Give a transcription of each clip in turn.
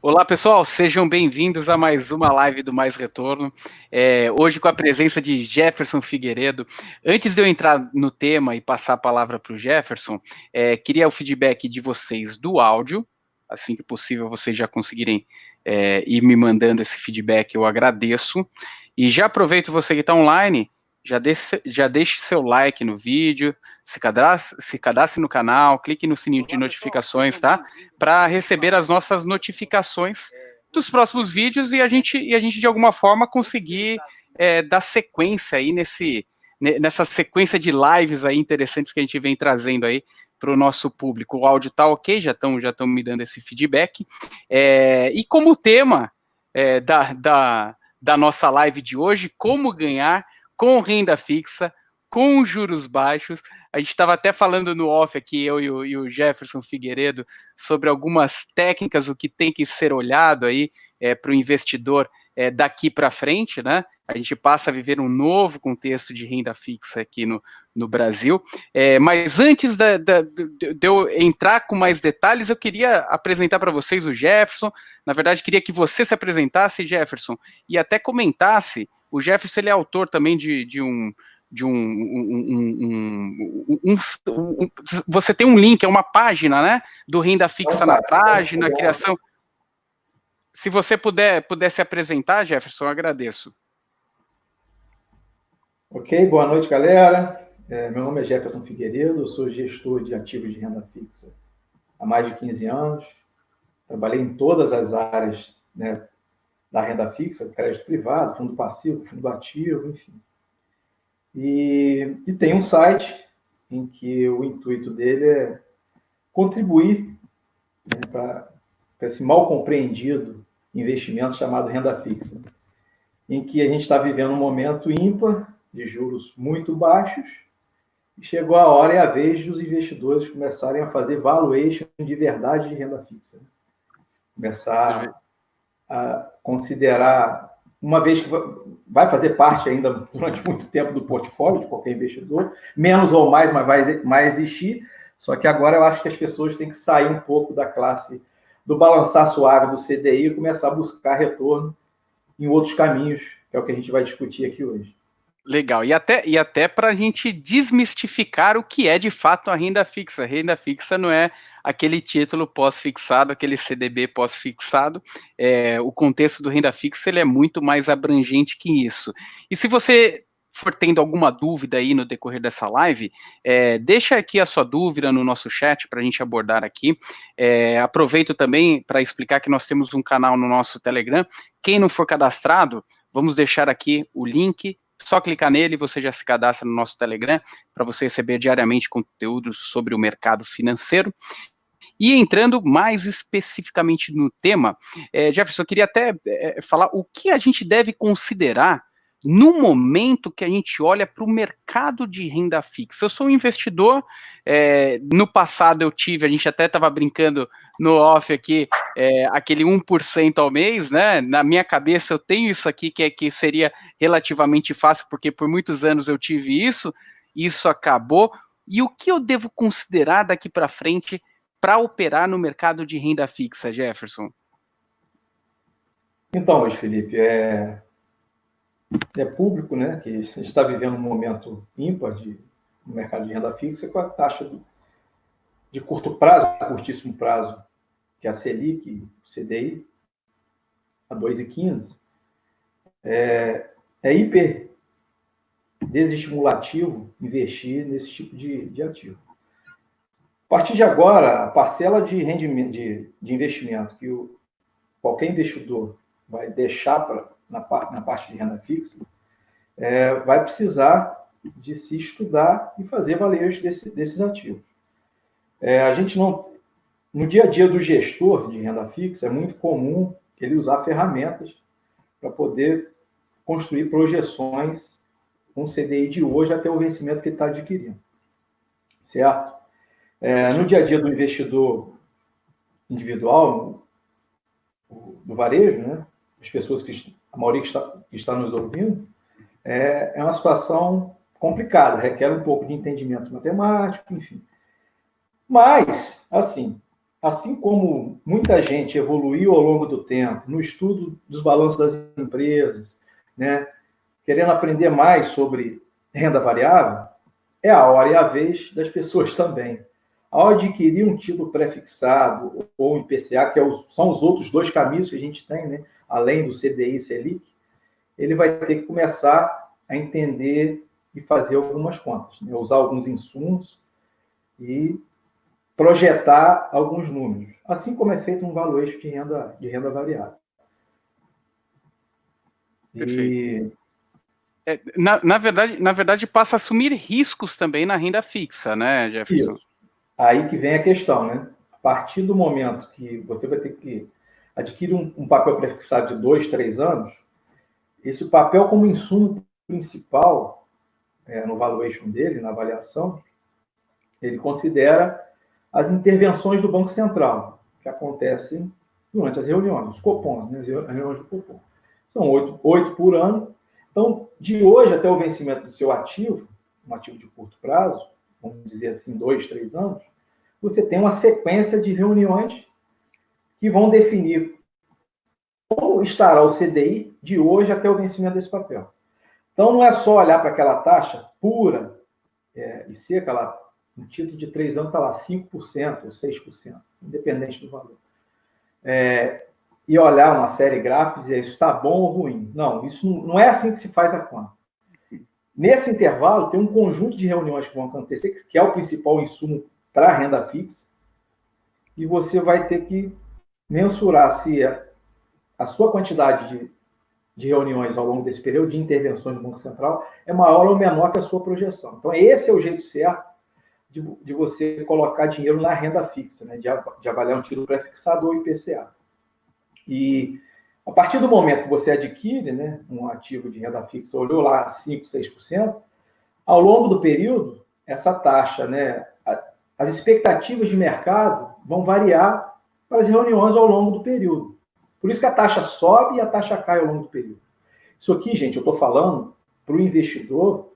Olá, pessoal, sejam bem-vindos a mais uma live do Mais Retorno. Hoje com a presença de Jefferson Figueiredo. Antes de eu entrar no tema e passar a palavra para o Jefferson, queria o feedback de vocês do áudio. Assim que possível, vocês já conseguirem ir me mandando esse feedback, eu agradeço. E já aproveito você que está online, já deixe seu like no vídeo, se cadastre no canal, clique no sininho de notificações, tá? Para receber as nossas notificações dos próximos vídeos e a gente de alguma forma conseguir dar sequência aí nessa sequência de lives aí interessantes que a gente vem trazendo aí para o nosso público. O áudio tá ok, já estão me dando esse feedback. E como tema da nossa live de hoje, como ganhar com renda fixa, com juros baixos. A gente estava até falando no off aqui, eu e o Jefferson Figueiredo, sobre algumas técnicas, o que tem que ser olhado aí para o investidor daqui para frente, né? A gente passa a viver um novo contexto de renda fixa aqui no Brasil. Mas antes de eu entrar com mais detalhes, eu queria apresentar para vocês o Jefferson. Na verdade, queria que você se apresentasse, Jefferson, e até comentasse. O Jefferson ele é autor também você tem um link, é uma página, né? Do Renda Fixa na página, criação. Se você puder se apresentar, Jefferson, eu agradeço. Ok, boa noite, galera. Meu nome é Jefferson Figueiredo, eu sou gestor de ativos de renda fixa há mais de 15 anos. Trabalhei em todas as áreas, né, da renda fixa, crédito privado, fundo passivo, fundo ativo, enfim. E tem um site em que o intuito dele é contribuir, né, para esse mal compreendido investimento chamado renda fixa, em que a gente está vivendo um momento ímpar de juros muito baixos e chegou a hora e a vez dos investidores começarem a fazer valuation de verdade de renda fixa. Começar a considerar, uma vez que vai fazer parte ainda durante muito tempo do portfólio de qualquer investidor, menos ou mais, mas vai existir, só que agora eu acho que as pessoas têm que sair um pouco da classe do balançar suave do CDI e começar a buscar retorno em outros caminhos, que é o que a gente vai discutir aqui hoje. Legal, e até para a gente desmistificar o que é de fato a renda fixa. A renda fixa não é aquele título pós-fixado, aquele CDB pós-fixado. O contexto do renda fixa ele é muito mais abrangente que isso. E se você for tendo alguma dúvida aí no decorrer dessa live, deixa aqui a sua dúvida no nosso chat para a gente abordar aqui. Aproveito também para explicar que nós temos um canal no nosso Telegram. Quem não for cadastrado, vamos deixar aqui o link. Só clicar nele, você já se cadastra no nosso Telegram para você receber diariamente conteúdos sobre o mercado financeiro. E entrando mais especificamente no tema, Jefferson, eu queria até falar o que a gente deve considerar no momento que a gente olha para o mercado de renda fixa. Eu sou um investidor, no passado eu tive, a gente até estava brincando no off aqui, aquele 1% ao mês, né? Na minha cabeça eu tenho isso aqui que seria relativamente fácil, porque por muitos anos eu tive isso acabou. E o que eu devo considerar daqui para frente para operar no mercado de renda fixa, Jefferson? Então, Luiz Felipe, é público, né, que a gente está vivendo um momento ímpar no mercado de renda fixa, com a taxa de curto prazo, curtíssimo prazo, que é a Selic, o CDI, a 2,15, é hiper desestimulativo investir nesse tipo de ativo. A partir de agora, a parcela de rendimento, de investimento que qualquer investidor vai deixar na parte de renda fixa, vai precisar de se estudar e fazer valer desses ativos. A gente não, no dia a dia do gestor de renda fixa, é muito comum ele usar ferramentas para poder construir projeções com o CDI de hoje até o vencimento que ele está adquirindo. Certo? No dia a dia do investidor individual, do varejo, né? As pessoas a maioria que está nos ouvindo, é uma situação complicada, requer um pouco de entendimento matemático, enfim. Mas, assim, assim como muita gente evoluiu ao longo do tempo no estudo dos balanços das empresas, né, querendo aprender mais sobre renda variável, é a hora e a vez das pessoas também. Ao adquirir um título pré-fixado ou IPCA, que são os outros dois caminhos que a gente tem, né, além do CDI e Selic, ele vai ter que começar a entender e fazer algumas contas, né, usar alguns insumos e projetar alguns números, assim como é feito um valuation de renda variável. Perfeito. Na verdade, passa a assumir riscos também na renda fixa, né, Jefferson? Isso. Aí que vem a questão, né? A partir do momento que você vai ter que adquirir um papel prefixado de 2, 3 anos, esse papel como insumo principal no valuation dele, na avaliação, ele considera as intervenções do Banco Central, que acontecem durante as reuniões, os copons, né? As reuniões do copom. São 8 por ano. Então, de hoje até o vencimento do seu ativo, um ativo de curto prazo, vamos dizer assim, 2, 3 anos, você tem uma sequência de reuniões que vão definir como estará o CDI de hoje até o vencimento desse papel. Então, não é só olhar para aquela taxa pura e seca lá, um título de 3 anos está lá 5% ou 6%, independente do valor. E olhar uma série gráfica e dizer isso está bom ou ruim. Não, isso não é assim que se faz a conta. Nesse intervalo, tem um conjunto de reuniões que vão acontecer, que é o principal insumo para a renda fixa, e você vai ter que mensurar se a sua quantidade de reuniões ao longo desse período de intervenções do Banco Central é maior ou menor que a sua projeção. Então, esse é o jeito certo de você colocar dinheiro na renda fixa, né? de avaliar um título pré-fixado ou IPCA. E a partir do momento que você adquire, né, um ativo de renda fixa, olhou lá 5%, 6%, ao longo do período, essa taxa, né, as expectativas de mercado vão variar para as reuniões ao longo do período. Por isso que a taxa sobe e a taxa cai ao longo do período. Isso aqui, gente, eu estou falando para o investidor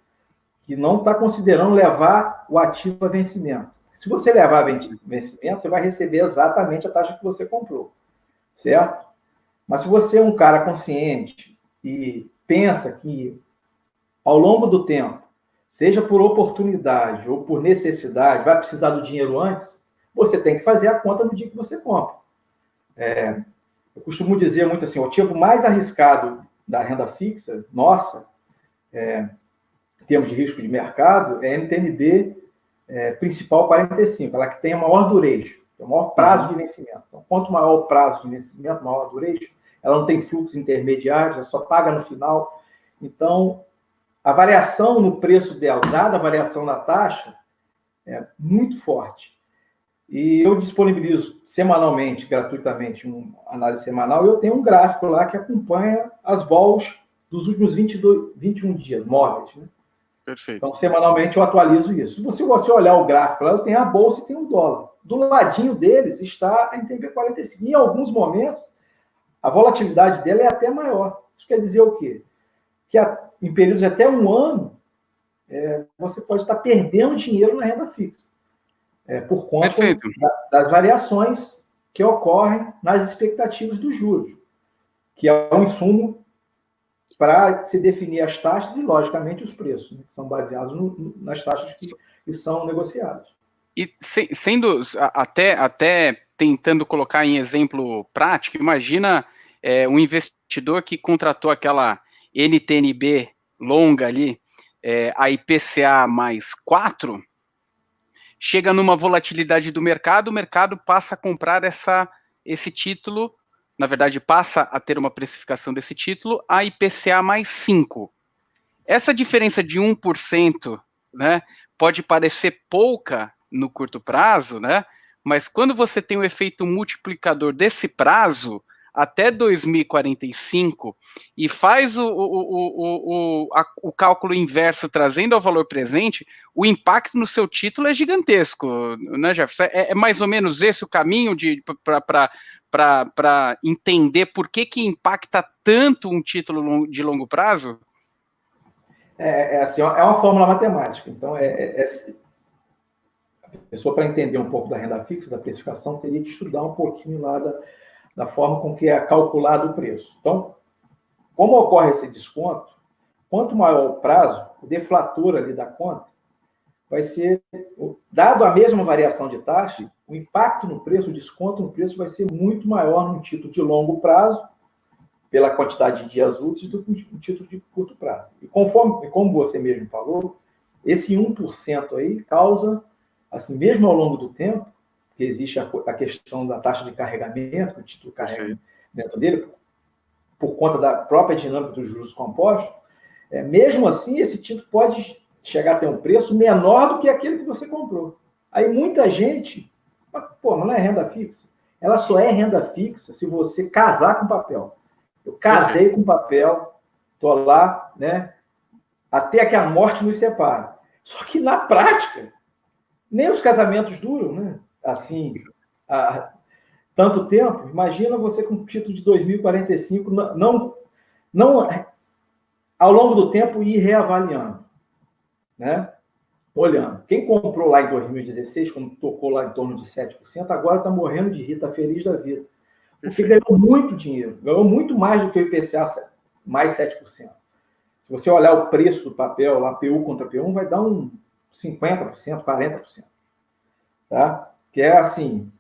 que não está considerando levar o ativo a vencimento. Se você levar a vencimento, você vai receber exatamente a taxa que você comprou, certo? Mas se você é um cara consciente e pensa que, ao longo do tempo, seja por oportunidade ou por necessidade, vai precisar do dinheiro antes, você tem que fazer a conta no dia que você compra. Eu costumo dizer muito assim, o ativo mais arriscado da renda fixa, nossa, em termos de risco de mercado, é a NTNB principal 45, ela que tem a maior duration, o maior prazo de vencimento. Então, quanto maior o prazo de vencimento, maior a duration, ela não tem fluxos intermediários, ela só paga no final. Então, a variação no preço dela, dada a variação da taxa, é muito forte. E eu disponibilizo semanalmente, gratuitamente, uma análise semanal, e eu tenho um gráfico lá que acompanha as vols dos últimos 21 dias, móveis, né? Perfeito. Então, semanalmente eu atualizo isso. Se você olhar o gráfico lá, eu tenho a bolsa e tenho o dólar. Do ladinho deles está a NTNB 45. Em alguns momentos, a volatilidade dela é até maior. Isso quer dizer o quê? Que em períodos de até um ano, você pode estar perdendo dinheiro na renda fixa. Por conta das variações que ocorrem nas expectativas dos juros, que é um insumo para se definir as taxas e, logicamente, os preços, né, que são baseados nas taxas que são negociadas. E sendo até tentando colocar em exemplo prático, imagina um investidor que contratou aquela NTNB longa ali, a IPCA mais 4, chega numa volatilidade do mercado, o mercado passa a comprar esse título, na verdade passa a ter uma precificação desse título a IPCA mais 5. Essa diferença de 1%, né, pode parecer pouca no curto prazo, né, mas quando você tem o efeito multiplicador desse prazo, até 2045, e faz o cálculo inverso trazendo ao valor presente, o impacto no seu título é gigantesco, né, Jefferson? É mais ou menos esse o caminho para entender por que impacta tanto um título de longo prazo? Assim, é uma fórmula matemática. Então, pessoa, para entender um pouco da renda fixa, da precificação, teria que estudar um pouquinho lá da forma com que é calculado o preço. Então, como ocorre esse desconto, quanto maior o prazo, o deflator ali da conta vai ser, dado a mesma variação de taxa, o impacto no preço, o desconto no preço vai ser muito maior num título de longo prazo, pela quantidade de dias úteis, do que um título de curto prazo. E como você mesmo falou, esse 1% aí causa, assim, mesmo ao longo do tempo, que existe a questão da taxa de carregamento, que o título carrega dentro dele, por conta da própria dinâmica dos juros compostos, mesmo assim, esse título pode chegar a ter um preço menor do que aquele que você comprou. Aí muita gente, mas não é renda fixa. Ela só é renda fixa se você casar com papel. Eu casei com papel, estou lá, né, até que a morte nos separe. Só que, na prática, nem os casamentos duram, né? Assim, há tanto tempo. Imagina você com um título de 2045, não, ao longo do tempo, ir reavaliando, né? Olhando. Quem comprou lá em 2016, quando tocou lá em torno de 7%, agora está morrendo de rir, está feliz da vida. Porque ganhou muito dinheiro, ganhou muito mais do que o IPCA, mais 7%. Se você olhar o preço do papel, lá, PU contra P1, vai dar um 50%, 40%. Tá? Que é assim,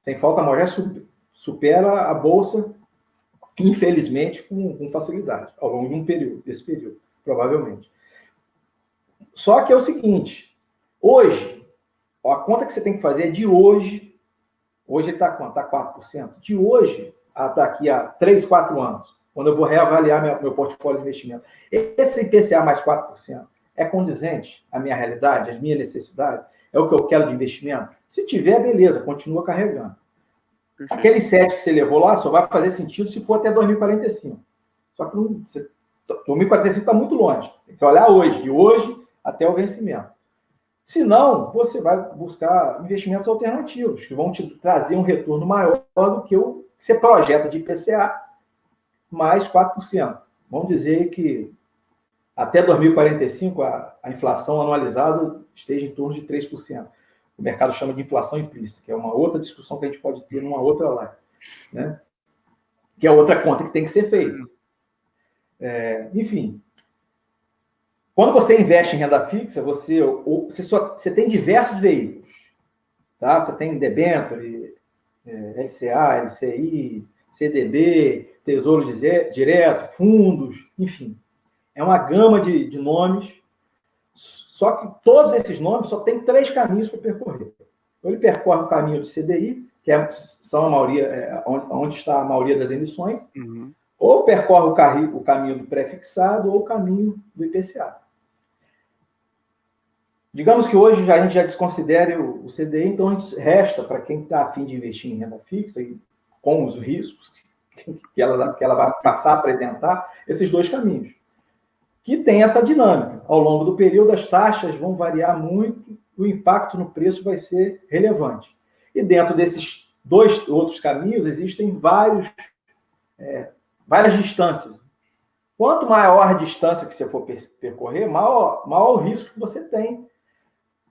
sem falta maior, já supera a Bolsa, infelizmente, com facilidade, ao longo de desse período, provavelmente. Só que é o seguinte, hoje, a conta que você tem que fazer é de hoje ele está quanto? Está 4%. De hoje, daqui a 3, 4 anos, quando eu vou reavaliar meu portfólio de investimento. Esse IPCA mais 4% é condizente à minha realidade, às minhas necessidades? É o que eu quero de investimento? Se tiver, beleza, continua carregando. Perfeito. Aquele 7 que você levou lá só vai fazer sentido se for até 2045. Só que 2045 está muito longe. Tem que olhar hoje, de hoje até o vencimento. Se não, você vai buscar investimentos alternativos, que vão te trazer um retorno maior do que o que você projeta de IPCA, mais 4%. Vamos dizer que até 2045 a inflação anualizada esteja em torno de 3%. O mercado chama de inflação implícita, que é uma outra discussão que a gente pode ter numa outra live, né? Que é outra conta que tem que ser feita. Enfim, quando você investe em renda fixa, você tem diversos veículos. Tá? Você tem debênture, LCA, LCI, CDB, Tesouro Direto, fundos, enfim. É uma gama de nomes, só que todos esses nomes só tem 3 caminhos para percorrer. Ou ele percorre o caminho do CDI, que são a maioria, onde está a maioria das emissões, ou percorre o caminho do pré-fixado ou o caminho do IPCA. Digamos que hoje a gente já desconsidere o CDI, então a gente resta, para quem está a fim de investir em renda fixa, e com os riscos que ela vai passar a apresentar, esses 2 caminhos, que tem essa dinâmica. Ao longo do período, as taxas vão variar muito, o impacto no preço vai ser relevante. E dentro desses 2 outros caminhos, existem várias distâncias. Quanto maior a distância que você for percorrer, maior o risco que você tem.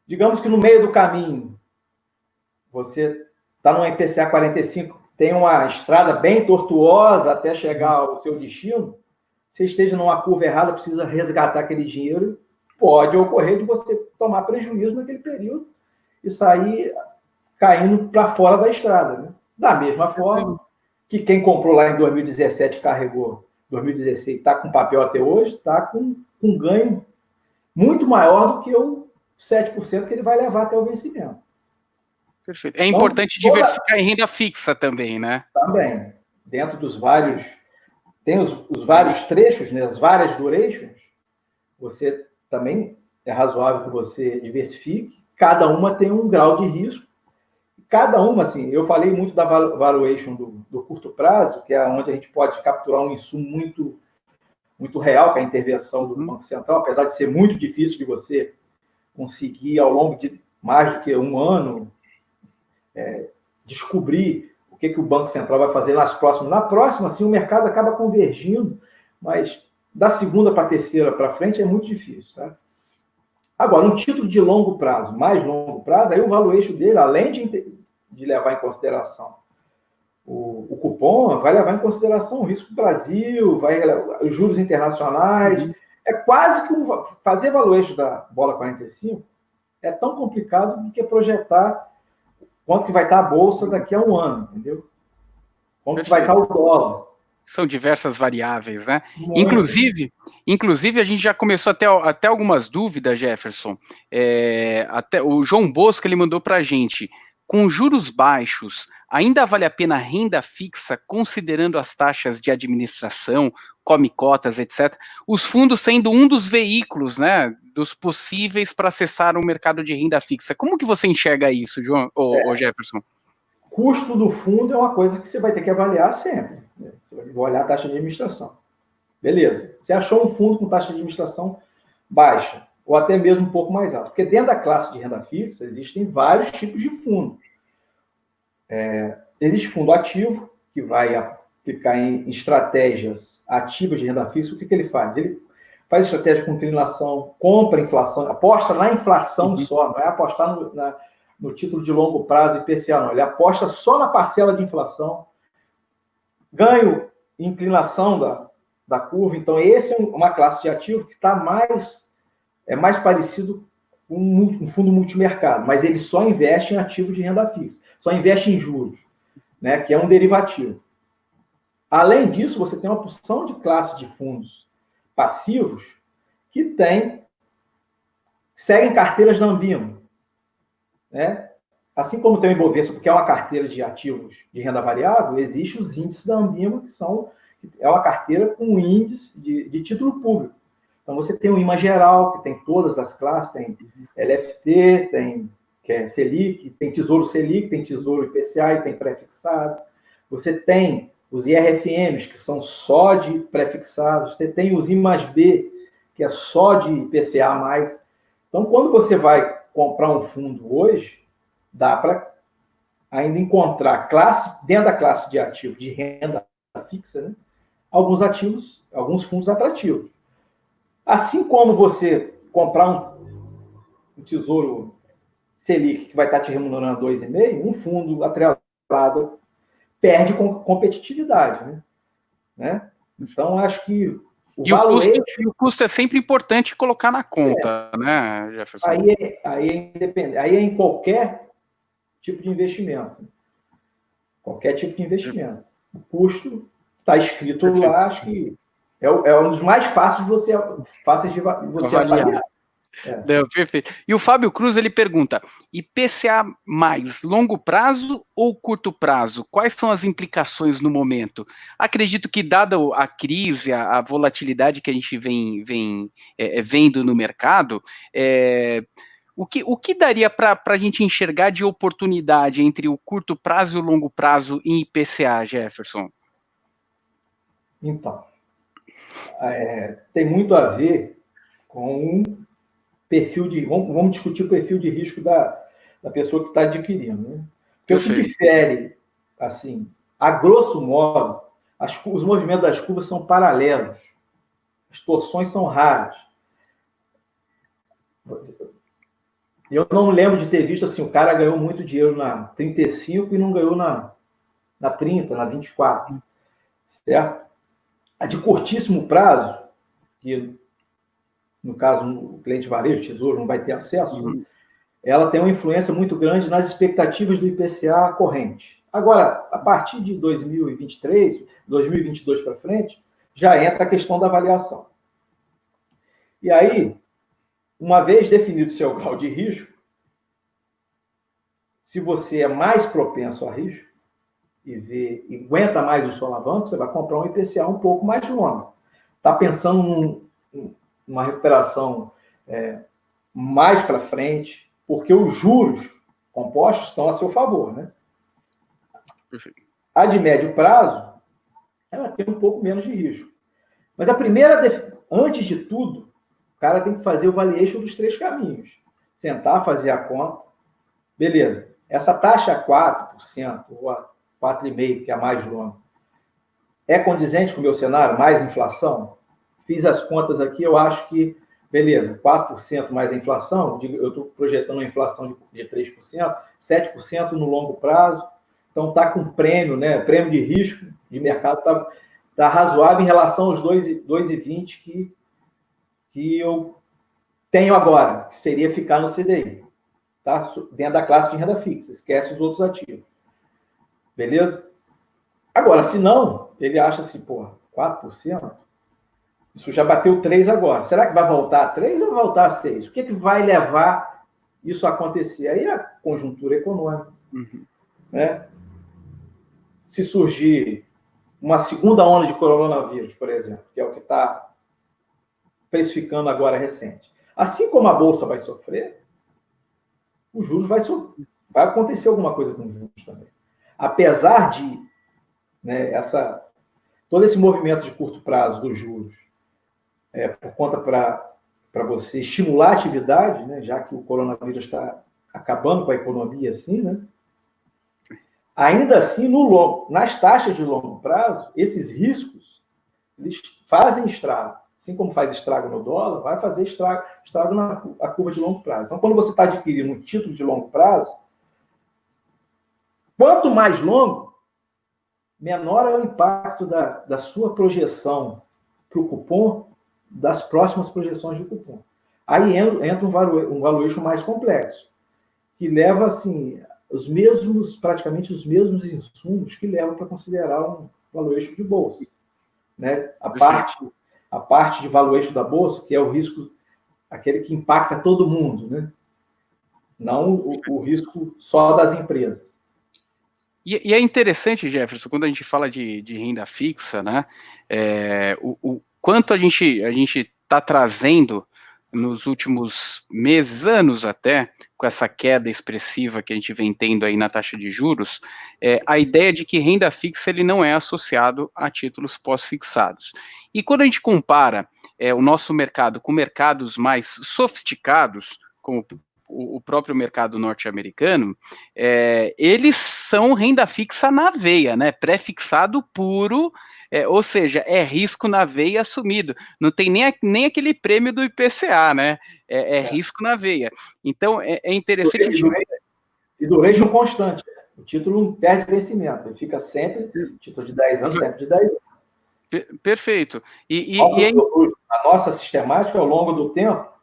Digamos que no meio do caminho, você está no IPCA 45, tem uma estrada bem tortuosa até chegar ao seu destino, você esteja numa curva errada, precisa resgatar aquele dinheiro, pode ocorrer de você tomar prejuízo naquele período e sair caindo para fora da estrada. Né? Da mesma forma que quem comprou lá em 2017 carregou 2016, está com papel até hoje, está com um ganho muito maior do que o 7% que ele vai levar até o vencimento. Perfeito. É importante diversificar em renda fixa também, né? Também. Dentro dos vários... Tem os vários trechos, né, as várias durations, você também é razoável que você diversifique. Cada uma tem um grau de risco. Cada uma, assim, eu falei muito da valuation do curto prazo, que é onde a gente pode capturar um insumo muito, muito real, que é a intervenção do Banco Central, apesar de ser muito difícil de você conseguir, ao longo de mais do que um ano, descobrir o que o Banco Central vai fazer nas próximas. Na próxima, assim, o mercado acaba convergindo, mas da segunda para a terceira para frente é muito difícil. Tá? Agora, um título de longo prazo, mais longo prazo, aí o valuation dele, além de levar em consideração o cupom, vai levar em consideração o risco do Brasil, os juros internacionais. É quase que fazer valuation da bola 45 é tão complicado do que projetar quanto que vai estar a bolsa daqui a um ano, entendeu? Quanto que vai estar o dólar. São diversas variáveis, né? Muito. Inclusive, a gente já começou até algumas dúvidas, Jefferson. Até o João Bosco, ele mandou para a gente, com juros baixos, ainda vale a pena renda fixa, considerando as taxas de administração, come cotas, etc. Os fundos sendo um dos veículos, né, dos possíveis para acessar o mercado de renda fixa. Como que você enxerga isso, João, ou Jefferson? Custo do fundo é uma coisa que você vai ter que avaliar sempre. Né? Você vai olhar a taxa de administração. Beleza. Você achou um fundo com taxa de administração baixa, ou até mesmo um pouco mais alta. Porque dentro da classe de renda fixa existem vários tipos de fundo. Existe fundo ativo, que vai aplicar em estratégias ativas de renda fixa. O que ele faz? Ele faz estratégia com inclinação, compra inflação, aposta na inflação só, não é apostar no título de longo prazo IPCA, não. Ele aposta só na parcela de inflação, ganho inclinação da curva. Então, esse é uma classe de ativo que está mais parecido com um fundo multimercado, mas ele só investe em ativos de renda fixa, só investe em juros, né, que é um derivativo. Além disso, você tem uma porção de classe de fundos passivos que seguem carteiras da Anbima, né? Assim como tem o Ibovespa, porque é uma carteira de ativos de renda variável, existe os índices da Anbima, é uma carteira com índice de título público. Então, você tem o IMA geral, que tem todas as classes, tem LFT, que é Selic, tem Tesouro Selic, tem Tesouro IPCA e tem pré-fixado. Você tem os IRFMs, que são só de pré-fixados. Você tem os IMAS-B, que é só de IPCA+. Então, quando você vai comprar um fundo hoje, dá para ainda encontrar dentro da classe de ativos de renda fixa, né, alguns fundos atrativos. Assim como você comprar um tesouro Selic, que vai estar te remunerando 2,5%, um fundo atrelado perde competitividade. Né? Então, acho que o custo é sempre importante colocar na conta, né, Jefferson? Aí é independente. Aí é em qualquer tipo de investimento. Qualquer tipo de investimento. O custo está escrito lá, acho que é um dos mais fáceis de você avaliar. Não, perfeito. E o Fábio Cruz, ele pergunta, IPCA mais longo prazo ou curto prazo? Quais são as implicações no momento? Acredito que, dada a crise, a volatilidade que a gente vem vendo no mercado, o que daria para a gente enxergar de oportunidade entre o curto prazo e o longo prazo em IPCA, Jefferson? Então, tem muito a ver com perfil de... Vamos discutir o perfil de risco da pessoa que está adquirindo. Né? Porque o que difere, assim, a grosso modo, os movimentos das curvas são paralelos. As torções são raras. Eu não lembro de ter visto assim, o cara ganhou muito dinheiro na 35 e não ganhou na 30, na 24. Certo? A de curtíssimo prazo, que no caso o cliente varejo, tesouro, não vai ter acesso, ela tem uma influência muito grande nas expectativas do IPCA corrente. Agora, a partir de 2023, 2022 para frente, já entra a questão da avaliação. E aí, uma vez definido seu grau de risco, se você é mais propenso a risco e aguenta mais o seu alavanco, você vai comprar um IPCA um pouco mais longo. Está pensando numa recuperação mais para frente, porque os juros compostos estão a seu favor, né? Perfeito. A de médio prazo, ela tem um pouco menos de risco. Mas antes de tudo, o cara tem que fazer o valuation dos 3 caminhos. Sentar, fazer a conta. Beleza. Essa taxa a 4%, ou a 4,5%, que é a mais longa, é condizente com o meu cenário? Mais inflação? Fiz as contas aqui, eu acho que beleza, 4% mais a inflação, eu estou projetando uma inflação de 3%, 7% no longo prazo, então está com prêmio, né? Prêmio de risco de mercado está razoável em relação aos 2,20 que eu tenho agora, que seria ficar no CDI, tá? Dentro da classe de renda fixa, esquece os outros ativos. Beleza? Agora, se não, ele acha assim, porra, 4%? Isso já bateu 3 agora. Será que vai voltar a 3 ou vai voltar a 6? O que vai levar isso a acontecer? Aí a conjuntura econômica. Né? Se surgir uma segunda onda de coronavírus, por exemplo, que é o que está precificando agora recente. Assim como a Bolsa vai sofrer, os juros vai acontecer alguma coisa com os juros também. Apesar de, né, todo esse movimento de curto prazo dos juros, por conta para você estimular a atividade, né, já que o coronavírus está acabando com a economia, assim, né? Ainda assim, nas taxas de longo prazo, esses riscos eles fazem estrago. Assim como faz estrago no dólar, vai fazer estrago na curva de longo prazo. Então, quando você está adquirindo um título de longo prazo, quanto mais longo, menor é o impacto da sua projeção para o cupom das próximas projeções de cupom. Aí entra um valuation mais complexo, que leva, assim, praticamente os mesmos insumos que levam para considerar um valuation de bolsa. Né? A parte de valuation da bolsa, que é o risco, aquele que impacta todo mundo, né? Não o risco só das empresas. E é interessante, Jefferson, quando a gente fala de renda fixa, né? O quanto a gente está trazendo nos últimos meses, anos até, com essa queda expressiva que a gente vem tendo aí na taxa de juros, a ideia de que renda fixa ele não é associado a títulos pós-fixados. E quando a gente compara o nosso mercado com mercados mais sofisticados, como o próprio mercado norte-americano, eles são renda fixa na veia, né? Pré-fixado puro, ou seja, é risco na veia assumido. Não tem nem aquele prêmio do IPCA, né? Risco na veia. Então, é interessante... E duration constante. O título não perde vencimento. Ele fica sempre, título de 10 anos, sempre de 10 anos. Perfeito. A nossa sistemática, ao longo do tempo,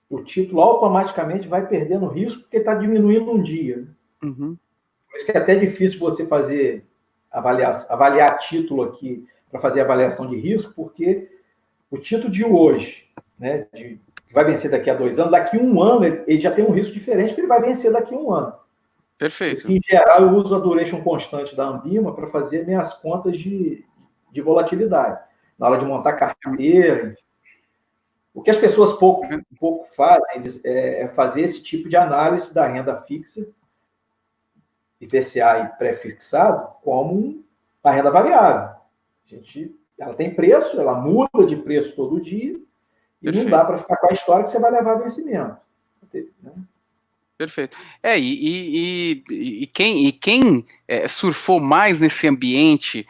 o título automaticamente vai perdendo risco porque está diminuindo um dia. Uhum. Por isso que é até difícil você fazer avaliar título aqui para fazer avaliação de risco, porque o título de hoje, né, que vai vencer daqui a 2 anos, daqui a 1 ano ele já tem um risco diferente, porque ele vai vencer daqui a 1 ano. Perfeito. Em geral, eu uso a duration constante da Ambima para fazer minhas contas de volatilidade, na hora de montar carteira, enfim. O que as pessoas pouco fazem é fazer esse tipo de análise da renda fixa, IPCA e pré-fixado, como a renda variável. Ela tem preço, ela muda de preço todo dia, e Perfeito. Não dá para ficar com a história que você vai levar a vencimento. Né? Perfeito. E quem surfou mais nesse ambiente,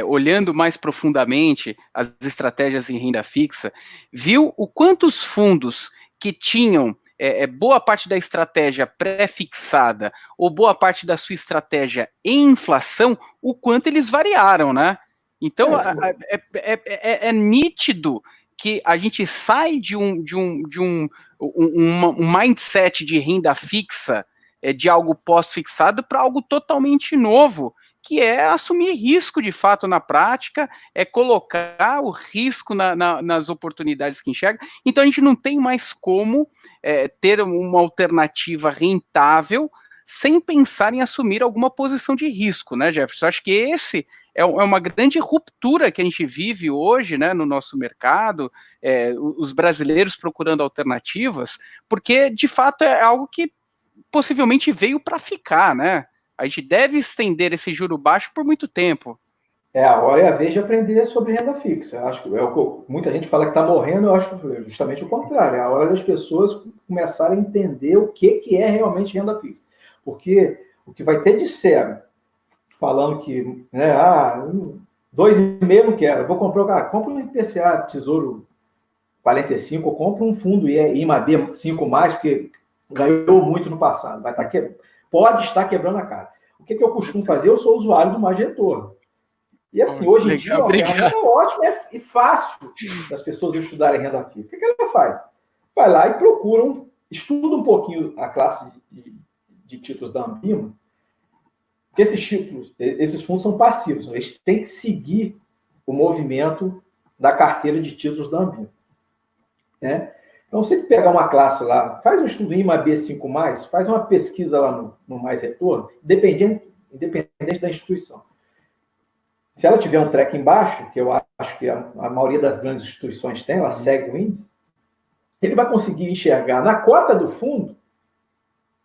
olhando mais profundamente as estratégias em renda fixa, viu o quantos fundos que tinham boa parte da estratégia pré-fixada ou boa parte da sua estratégia em inflação, o quanto eles variaram, né? Então, é nítido que a gente sai de um mindset de renda fixa, de algo pós-fixado, para algo totalmente novo, que é assumir risco de fato na prática, é colocar o risco nas oportunidades que enxerga. Então a gente não tem mais como ter uma alternativa rentável sem pensar em assumir alguma posição de risco, né, Jefferson? Acho que esse é uma grande ruptura que a gente vive hoje, né, no nosso mercado, os brasileiros procurando alternativas, porque, de fato, é algo que possivelmente veio para ficar, né? A gente deve estender esse juro baixo por muito tempo. A hora é a vez de aprender sobre renda fixa. Acho que muita gente fala que está morrendo, eu acho justamente o contrário. É a hora das pessoas começarem a entender o que é realmente renda fixa. Porque o que vai ter de sério, falando que, né, 2,5 não quero, vou comprar, compra um IPCA, Tesouro 45, eu compro um fundo IMAB 5+, porque ganhou muito no passado. Pode estar quebrando a cara. O que eu costumo fazer? Eu sou usuário do Mais Retorno. E assim, hoje em dia, é uma ferramenta ótima e fácil das pessoas estudarem renda fixa. O que ela faz? Vai lá e procura, estuda um pouquinho a classe de títulos da Ambima, porque esses fundos são passivos, eles têm que seguir o movimento da carteira de títulos da Ambima. Né? Então, você pegar uma classe lá, faz um estudo IMAB 5+, faz uma pesquisa lá no Mais Retorno, independente da instituição. Se ela tiver um track embaixo, que eu acho que a maioria das grandes instituições tem, ela segue o índice, ele vai conseguir enxergar na cota do fundo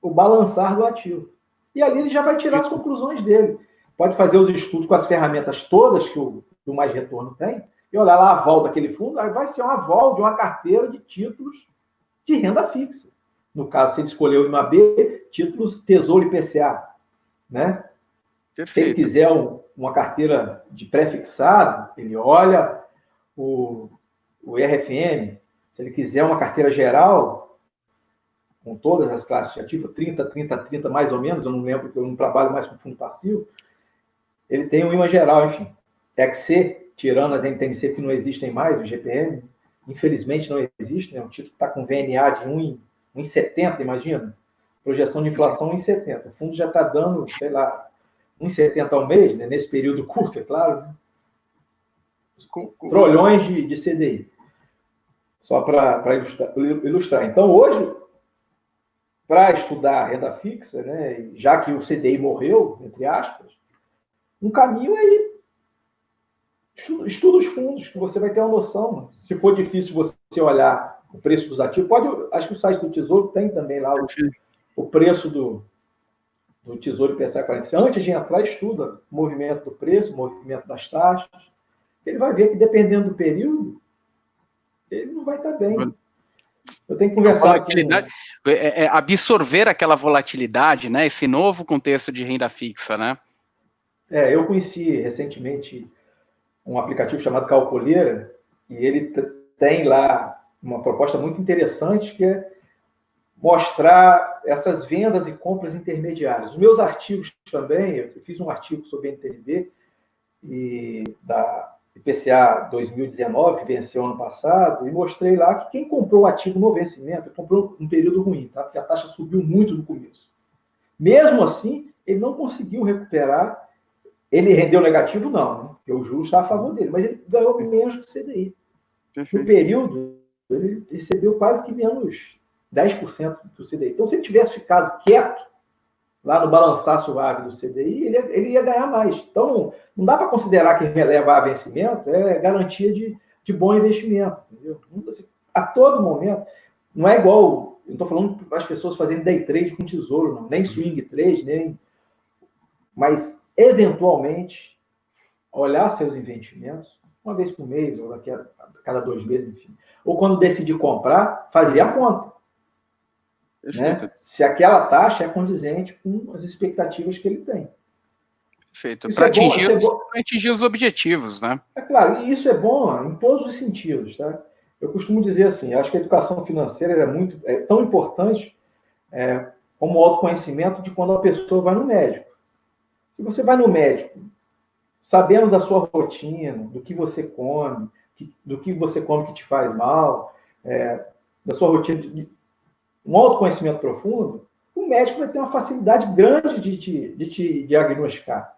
o balançar do ativo. E ali ele já vai tirar as conclusões dele. Pode fazer os estudos com as ferramentas todas que o Mais Retorno tem, e olhar lá a vol daquele fundo, aí vai ser uma vol de uma carteira de títulos de renda fixa. No caso, se ele escolheu o IMAB, títulos Tesouro IPCA. Né? Perfeito. Se ele quiser uma carteira de pré-fixado, ele olha o IRFM. Se ele quiser uma carteira geral, com todas as classes de ativo, 30, 30, 30, mais ou menos, eu não lembro, porque eu não trabalho mais com fundo passivo, ele tem o IMA geral, enfim. XC, tirando as NTNC que não existem mais, o GPM, infelizmente não existe, né? Um título que está com VNA de 1,70, imagina. Projeção de inflação 1,70. O fundo já está dando, sei lá, 1,70 ao mês, né? Nesse período curto, é claro. Né? Trolhões de CDI. Só para ilustrar. Então, hoje, para estudar a renda fixa, né, já que o CDI morreu, entre aspas, um caminho é ir. Estuda os fundos, que você vai ter uma noção. Se for difícil você olhar o preço dos ativos, acho que o site do Tesouro tem também lá o preço do Tesouro IPCA 45. Antes de entrar, estuda o movimento do preço, o movimento das taxas. Ele vai ver que, dependendo do período, ele não vai estar bem. Eu tenho que conversar absorver aquela volatilidade, né? Esse novo contexto de renda fixa, né? Eu conheci recentemente um aplicativo chamado Calculeira, e ele tem lá uma proposta muito interessante, que é mostrar essas vendas e compras intermediárias. Os meus artigos também, eu fiz um artigo sobre NTNB e da IPCA 2019, que venceu ano passado, e mostrei lá que quem comprou o ativo no vencimento, comprou um período ruim, tá? Porque a taxa subiu muito no começo. Mesmo assim, ele não conseguiu recuperar. Ele rendeu negativo? Não, né? Porque o juros está a favor dele, mas ele ganhou menos que o CDI. Perfeito. No período, ele recebeu quase que menos 10% do CDI. Então, se ele tivesse ficado quieto lá no balançar suave do CDI, ele ia ganhar mais. Então, não dá para considerar que relevar vencimento é garantia de bom investimento. Entendeu? A todo momento, não é igual, eu não estou falando para as pessoas fazerem day trade com tesouro, não, nem swing trade, mas eventualmente, olhar seus investimentos, uma vez por mês, ou daqui a cada 2 meses, enfim. Ou quando decidir comprar, fazer a conta. Né? Se aquela taxa é condizente com as expectativas que ele tem. Perfeito. Para atingir os objetivos, né? É claro, e isso é bom em todos os sentidos. Tá? Eu costumo dizer assim, acho que a educação financeira é tão importante como o autoconhecimento de quando a pessoa vai no médico. Se você vai no médico, sabendo da sua rotina, do que você come, que te faz mal, da sua rotina, um autoconhecimento profundo, o médico vai ter uma facilidade grande de te diagnosticar.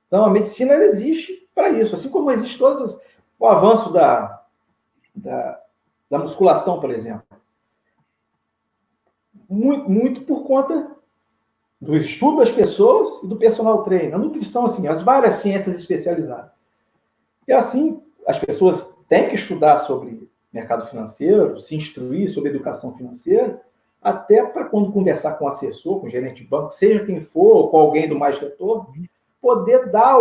Então, a medicina ela existe para isso, assim como existe o avanço da musculação, por exemplo. Muito, muito por conta do estudo das pessoas e do personal trainer. A nutrição, assim, as várias ciências especializadas. E assim, as pessoas têm que estudar sobre mercado financeiro, se instruir sobre educação financeira, até para quando conversar com o assessor, com o gerente de banco, seja quem for, ou com alguém do Mais Retorno, poder dar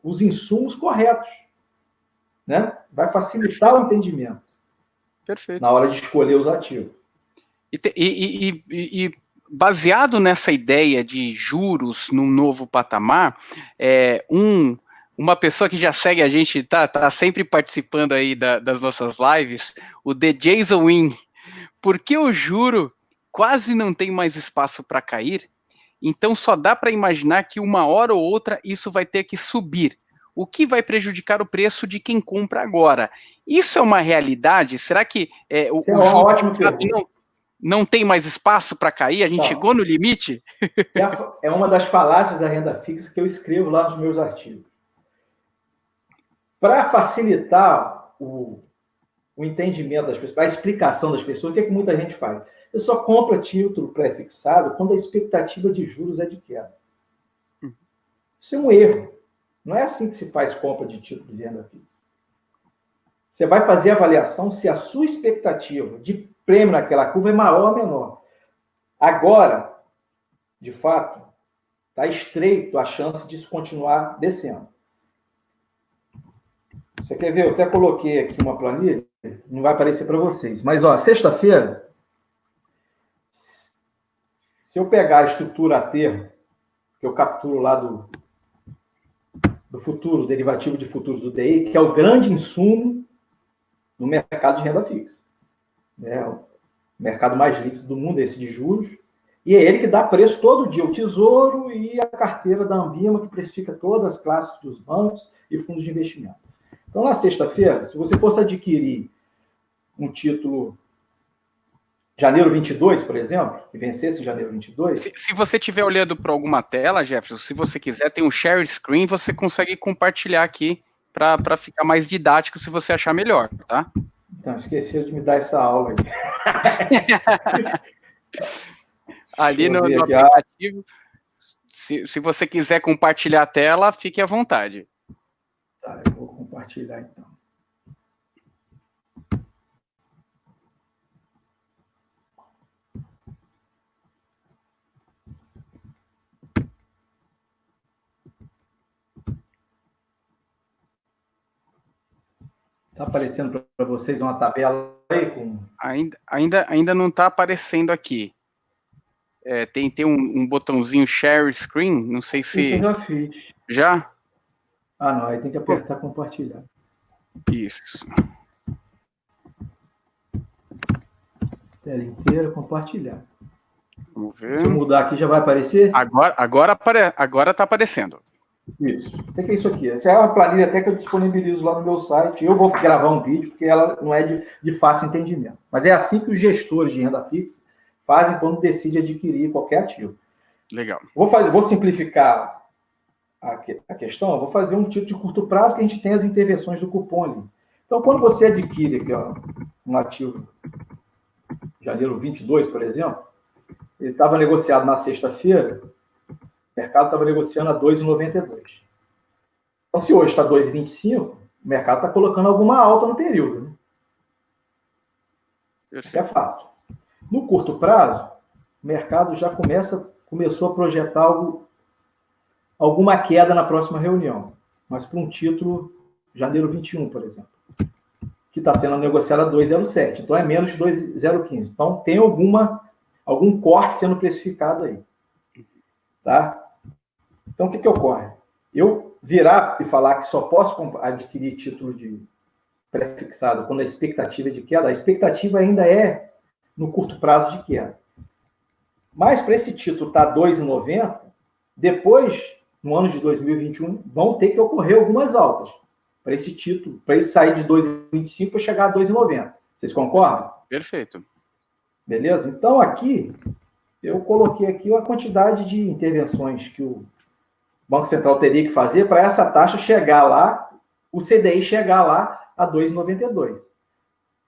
os insumos corretos. Né? Vai facilitar o entendimento. Perfeito. Na hora de escolher os ativos. E baseado nessa ideia de juros num novo patamar, uma pessoa que já segue a gente, tá sempre participando aí das nossas lives, o The Jason Win. Por que o juro quase não tem mais espaço para cair? Então só dá para imaginar que uma hora ou outra isso vai ter que subir, o que vai prejudicar o preço de quem compra agora. Isso é uma realidade? Será que Isso é o uma juro ótima de fato pergunta. não tem mais espaço para cair? A gente Então, chegou no limite? é uma das falácias da renda fixa que eu escrevo lá nos meus artigos. Para facilitar o entendimento das pessoas, a explicação das pessoas, o que é que muita gente faz? Você só compra título pré-fixado quando a expectativa de juros é de queda. Isso é um erro. Não é assim que se faz compra de título de renda fixa. Você vai fazer a avaliação se a sua expectativa de prêmio naquela curva é maior ou menor. Agora, de fato, está estreito a chance disso continuar descendo. Você quer ver? Eu até coloquei aqui uma planilha, não vai aparecer para vocês. Mas, ó, sexta-feira, se eu pegar a estrutura a termo, que eu capturo lá do futuro, derivativo de futuros do DI, que é o grande insumo no mercado de renda fixa. É o mercado mais líquido do mundo, esse de juros. E é ele que dá preço todo dia, o Tesouro e a carteira da Ambima, que precifica todas as classes dos bancos e fundos de investimento. Então, na sexta-feira, se você fosse adquirir um título janeiro 22, por exemplo, que vencesse em janeiro 22... Se você estiver olhando para alguma tela, Jefferson, se você quiser, tem um share screen, você consegue compartilhar aqui para ficar mais didático, se você achar melhor, tá? Então, esqueci de me dar essa aula aí. Ali no aplicativo, se você quiser compartilhar a tela, fique à vontade. Tá, eu vou compartilhar então. Está aparecendo para vocês uma tabela aí com... Ainda não está aparecendo aqui. Tem um botãozinho Share Screen, não sei se... Isso eu já fiz. Já? Ah, não, aí tem que apertar compartilhar. Isso. Tela inteira, compartilhar. Vamos ver. Se eu mudar aqui, já vai aparecer? Agora está aparecendo. Isso. O que é isso aqui? Essa é uma planilha até que eu disponibilizo lá no meu site. Eu vou gravar um vídeo, porque ela não é de fácil entendimento. Mas é assim que os gestores de renda fixa fazem quando decidem adquirir qualquer ativo. Legal. Vou simplificar a questão. Eu vou fazer um título de curto prazo que a gente tem as intervenções do cupom ali. Então, quando você adquire aqui, ó, um ativo janeiro 22, por exemplo, ele estava negociado na sexta-feira, o mercado estava negociando a 2,92. Então, se hoje está 2,25, o mercado está colocando alguma alta no período. Né? Isso é fato. No curto prazo, o mercado já começou a projetar alguma queda na próxima reunião, mas para um título janeiro 21, por exemplo, que está sendo negociado a 2,07. Então, é menos de 2,015. Então, tem algum corte sendo precificado aí. Tá? Então, o que ocorre? Eu virar e falar que só posso adquirir título de pré-fixado quando a expectativa é de queda, a expectativa ainda é no curto prazo de queda. Mas para esse título estar 2,90, depois, no ano de 2021, vão ter que ocorrer algumas altas para esse título, para ele sair de 2,25 para chegar a 2,90. Vocês concordam? Perfeito. Beleza? Então, aqui, eu coloquei aqui a quantidade de intervenções que o Banco Central teria que fazer para essa taxa chegar lá, o CDI chegar lá a 2,92.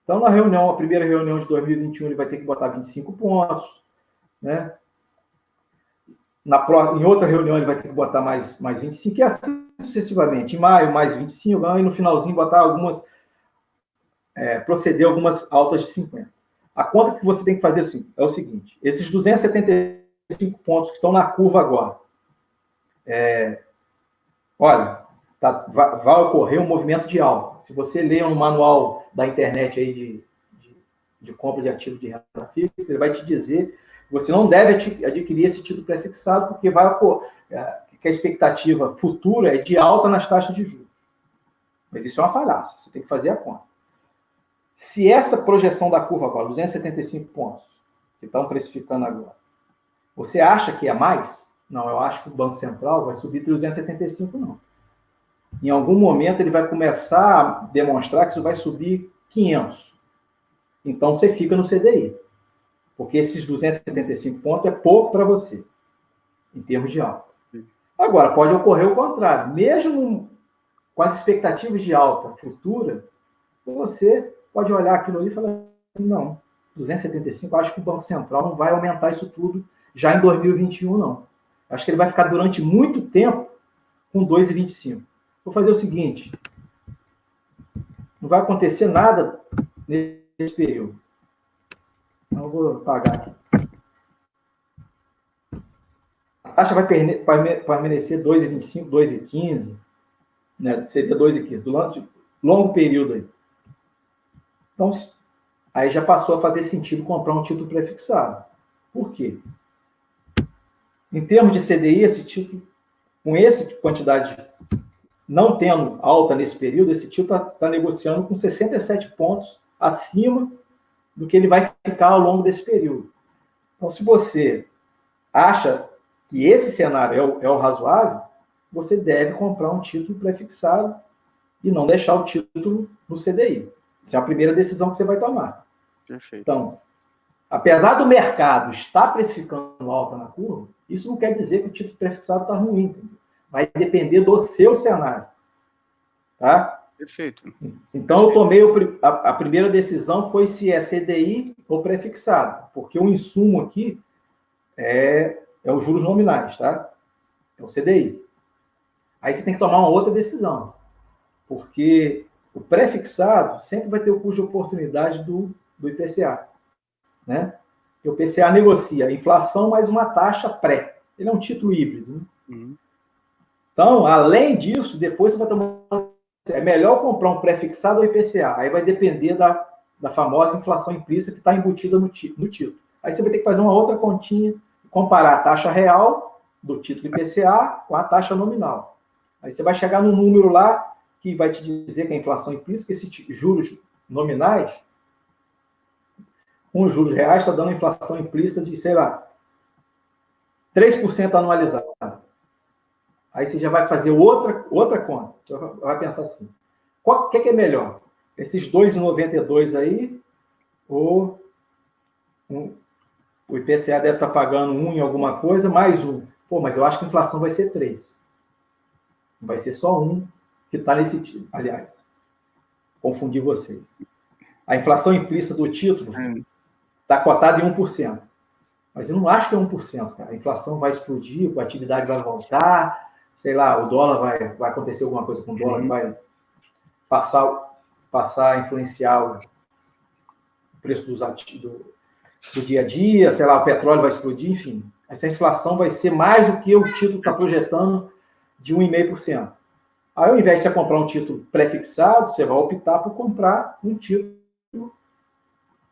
Então, a primeira reunião de 2021, ele vai ter que botar 25 pontos, né? Em outra reunião, ele vai ter que botar mais 25, e assim sucessivamente. Em maio, mais 25, e no finalzinho, botar proceder algumas altas de 50. A conta que você tem que fazer é o seguinte: esses 275 pontos que estão na curva agora, olha, vai ocorrer um movimento de alta. Se você ler um manual da internet aí de compra de ativos de renda fixa, ele vai te dizer que você não deve adquirir esse título pré-fixado, porque que a expectativa futura é de alta nas taxas de juros. Mas isso é uma falácia, você tem que fazer a conta. Se essa projeção da curva agora, 275 pontos, que estão precificando agora, você acha que é mais? Não, eu acho que o Banco Central vai subir 375, não. Em algum momento ele vai começar a demonstrar que isso vai subir 500. Então você fica no CDI. Porque esses 275 pontos é pouco para você, em termos de alta. Agora, pode ocorrer o contrário. Mesmo com as expectativas de alta futura, você pode olhar aquilo ali e falar assim, não, 275, acho que o Banco Central não vai aumentar isso tudo já em 2021, não. Acho que ele vai ficar durante muito tempo com 2,25. Vou fazer o seguinte, não vai acontecer nada nesse período. Então, eu vou pagar aqui. A taxa vai permanecer 2,25, 2,15, né? Seria 2,15, durante longo período aí. Então, aí já passou a fazer sentido comprar um título prefixado. Por quê? Em termos de CDI, esse título, com essa quantidade, não tendo alta nesse período, esse título está negociando com 67 pontos acima do que ele vai ficar ao longo desse período. Então, se você acha que esse cenário é o razoável, você deve comprar um título prefixado e não deixar o título no CDI. Essa é a primeira decisão que você vai tomar. Perfeito. Então, apesar do mercado estar precificando alta na curva, isso não quer dizer que o título prefixado está ruim. Entendeu? Vai depender do seu cenário. Tá? Perfeito. Então, eu tomei a primeira decisão foi se é CDI ou prefixado, porque o insumo aqui é os juros nominais, tá? É o CDI. Aí você tem que tomar uma outra decisão, porque o prefixado sempre vai ter o custo de oportunidade do IPCA, né? E o IPCA negocia a inflação mais uma taxa pré. Ele é um título híbrido, né? Uhum. Então, além disso, depois você vai tomar... É melhor comprar um prefixado ou IPCA. Aí vai depender da famosa inflação implícita que está embutida no título. Aí você vai ter que fazer uma outra continha, comparar a taxa real do título IPCA com a taxa nominal. Aí você vai chegar num número lá que vai te dizer que a inflação implícita, que esses juros nominais, com os juros reais, está dando uma inflação implícita de, sei lá, 3% anualizada. Aí você já vai fazer outra conta. Você vai pensar assim, o que é melhor? Esses 2,92 aí, ou o IPCA deve estar pagando 1 em alguma coisa, mais 1. Pô, mas eu acho que a inflação vai ser 3. Não vai ser só 1 que está nesse título. Aliás, confundi vocês. A inflação implícita do título está cotada em 1%. Mas eu não acho que é 1%, cara. A inflação vai explodir, a atividade vai voltar, sei lá, o dólar vai acontecer alguma coisa com o dólar, vai passar a influenciar o preço do dia a dia, sei lá, o petróleo vai explodir, enfim. Essa inflação vai ser mais do que o título está projetando de 1,5%. Aí, ao invés de você comprar um título prefixado, você vai optar por comprar um título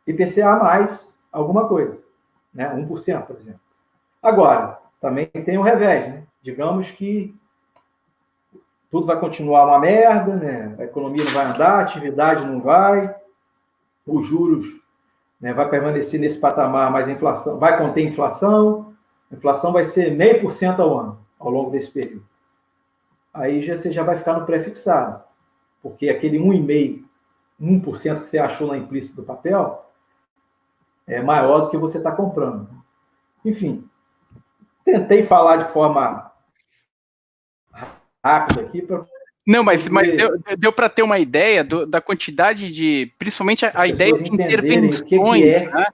IPCA mais alguma coisa, né? 1%, por exemplo. Agora, também tem o revés, né? Digamos que tudo vai continuar uma merda, né? A economia não vai andar, a atividade não vai, os juros, né, vai permanecer nesse patamar, mas a inflação vai conter inflação, a inflação vai ser 0,5% ao ano, ao longo desse período. Aí você já vai ficar no prefixado, porque aquele 1,5%, 1% que você achou na implícita do papel é maior do que você está comprando. Enfim, tentei falar de forma rápida aqui para... Não, mas deu para ter uma ideia da quantidade de, principalmente a ideia de intervenções, né?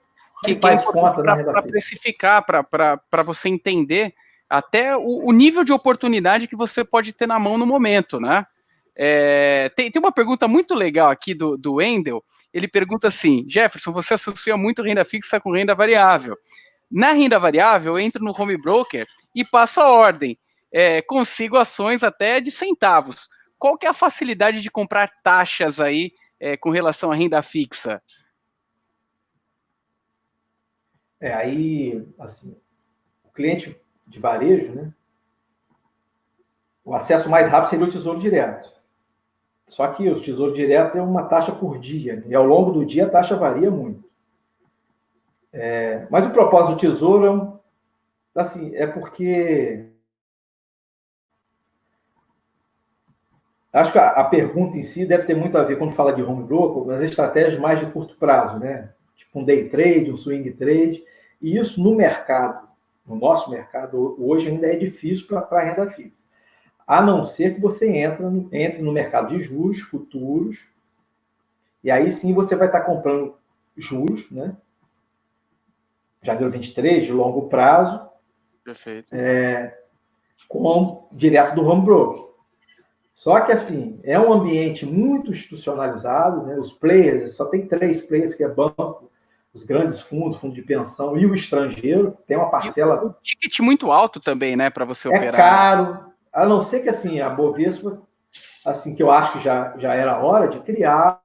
Que é importante para precificar, para você entender até o nível de oportunidade que você pode ter na mão no momento, né? Tem uma pergunta muito legal aqui do Wendel. Ele pergunta assim: Jefferson, você associa muito renda fixa com renda variável. Na renda variável, eu entro no home broker e passo a ordem. Consigo ações até de centavos. Qual que é a facilidade de comprar taxas aí com relação à renda fixa? Aí, assim, o cliente de varejo, né, O acesso mais rápido seria o Tesouro Direto. Só que o Tesouro Direto é uma taxa por dia, e ao longo do dia a taxa varia muito. Mas o propósito do Tesouro é porque acho que a pergunta em si deve ter muito a ver, quando fala de home broker, as estratégias mais de curto prazo, né? Tipo um day trade, um swing trade. E isso no mercado, no nosso mercado, hoje ainda é difícil para a renda fixa. A não ser que você entre no mercado de juros futuros, e aí sim você vai estar comprando juros, né? Janeiro 23, de longo prazo, Perfeito. direto do home broker. Só que, assim, é um ambiente muito institucionalizado, né? Os players, só tem 3 players, que é banco, os grandes fundos, fundo de pensão e o estrangeiro, tem uma parcela... E o ticket muito alto também, né, para você operar. É caro, a não ser que, assim, a Bovespa, assim, que eu acho que já era hora de criar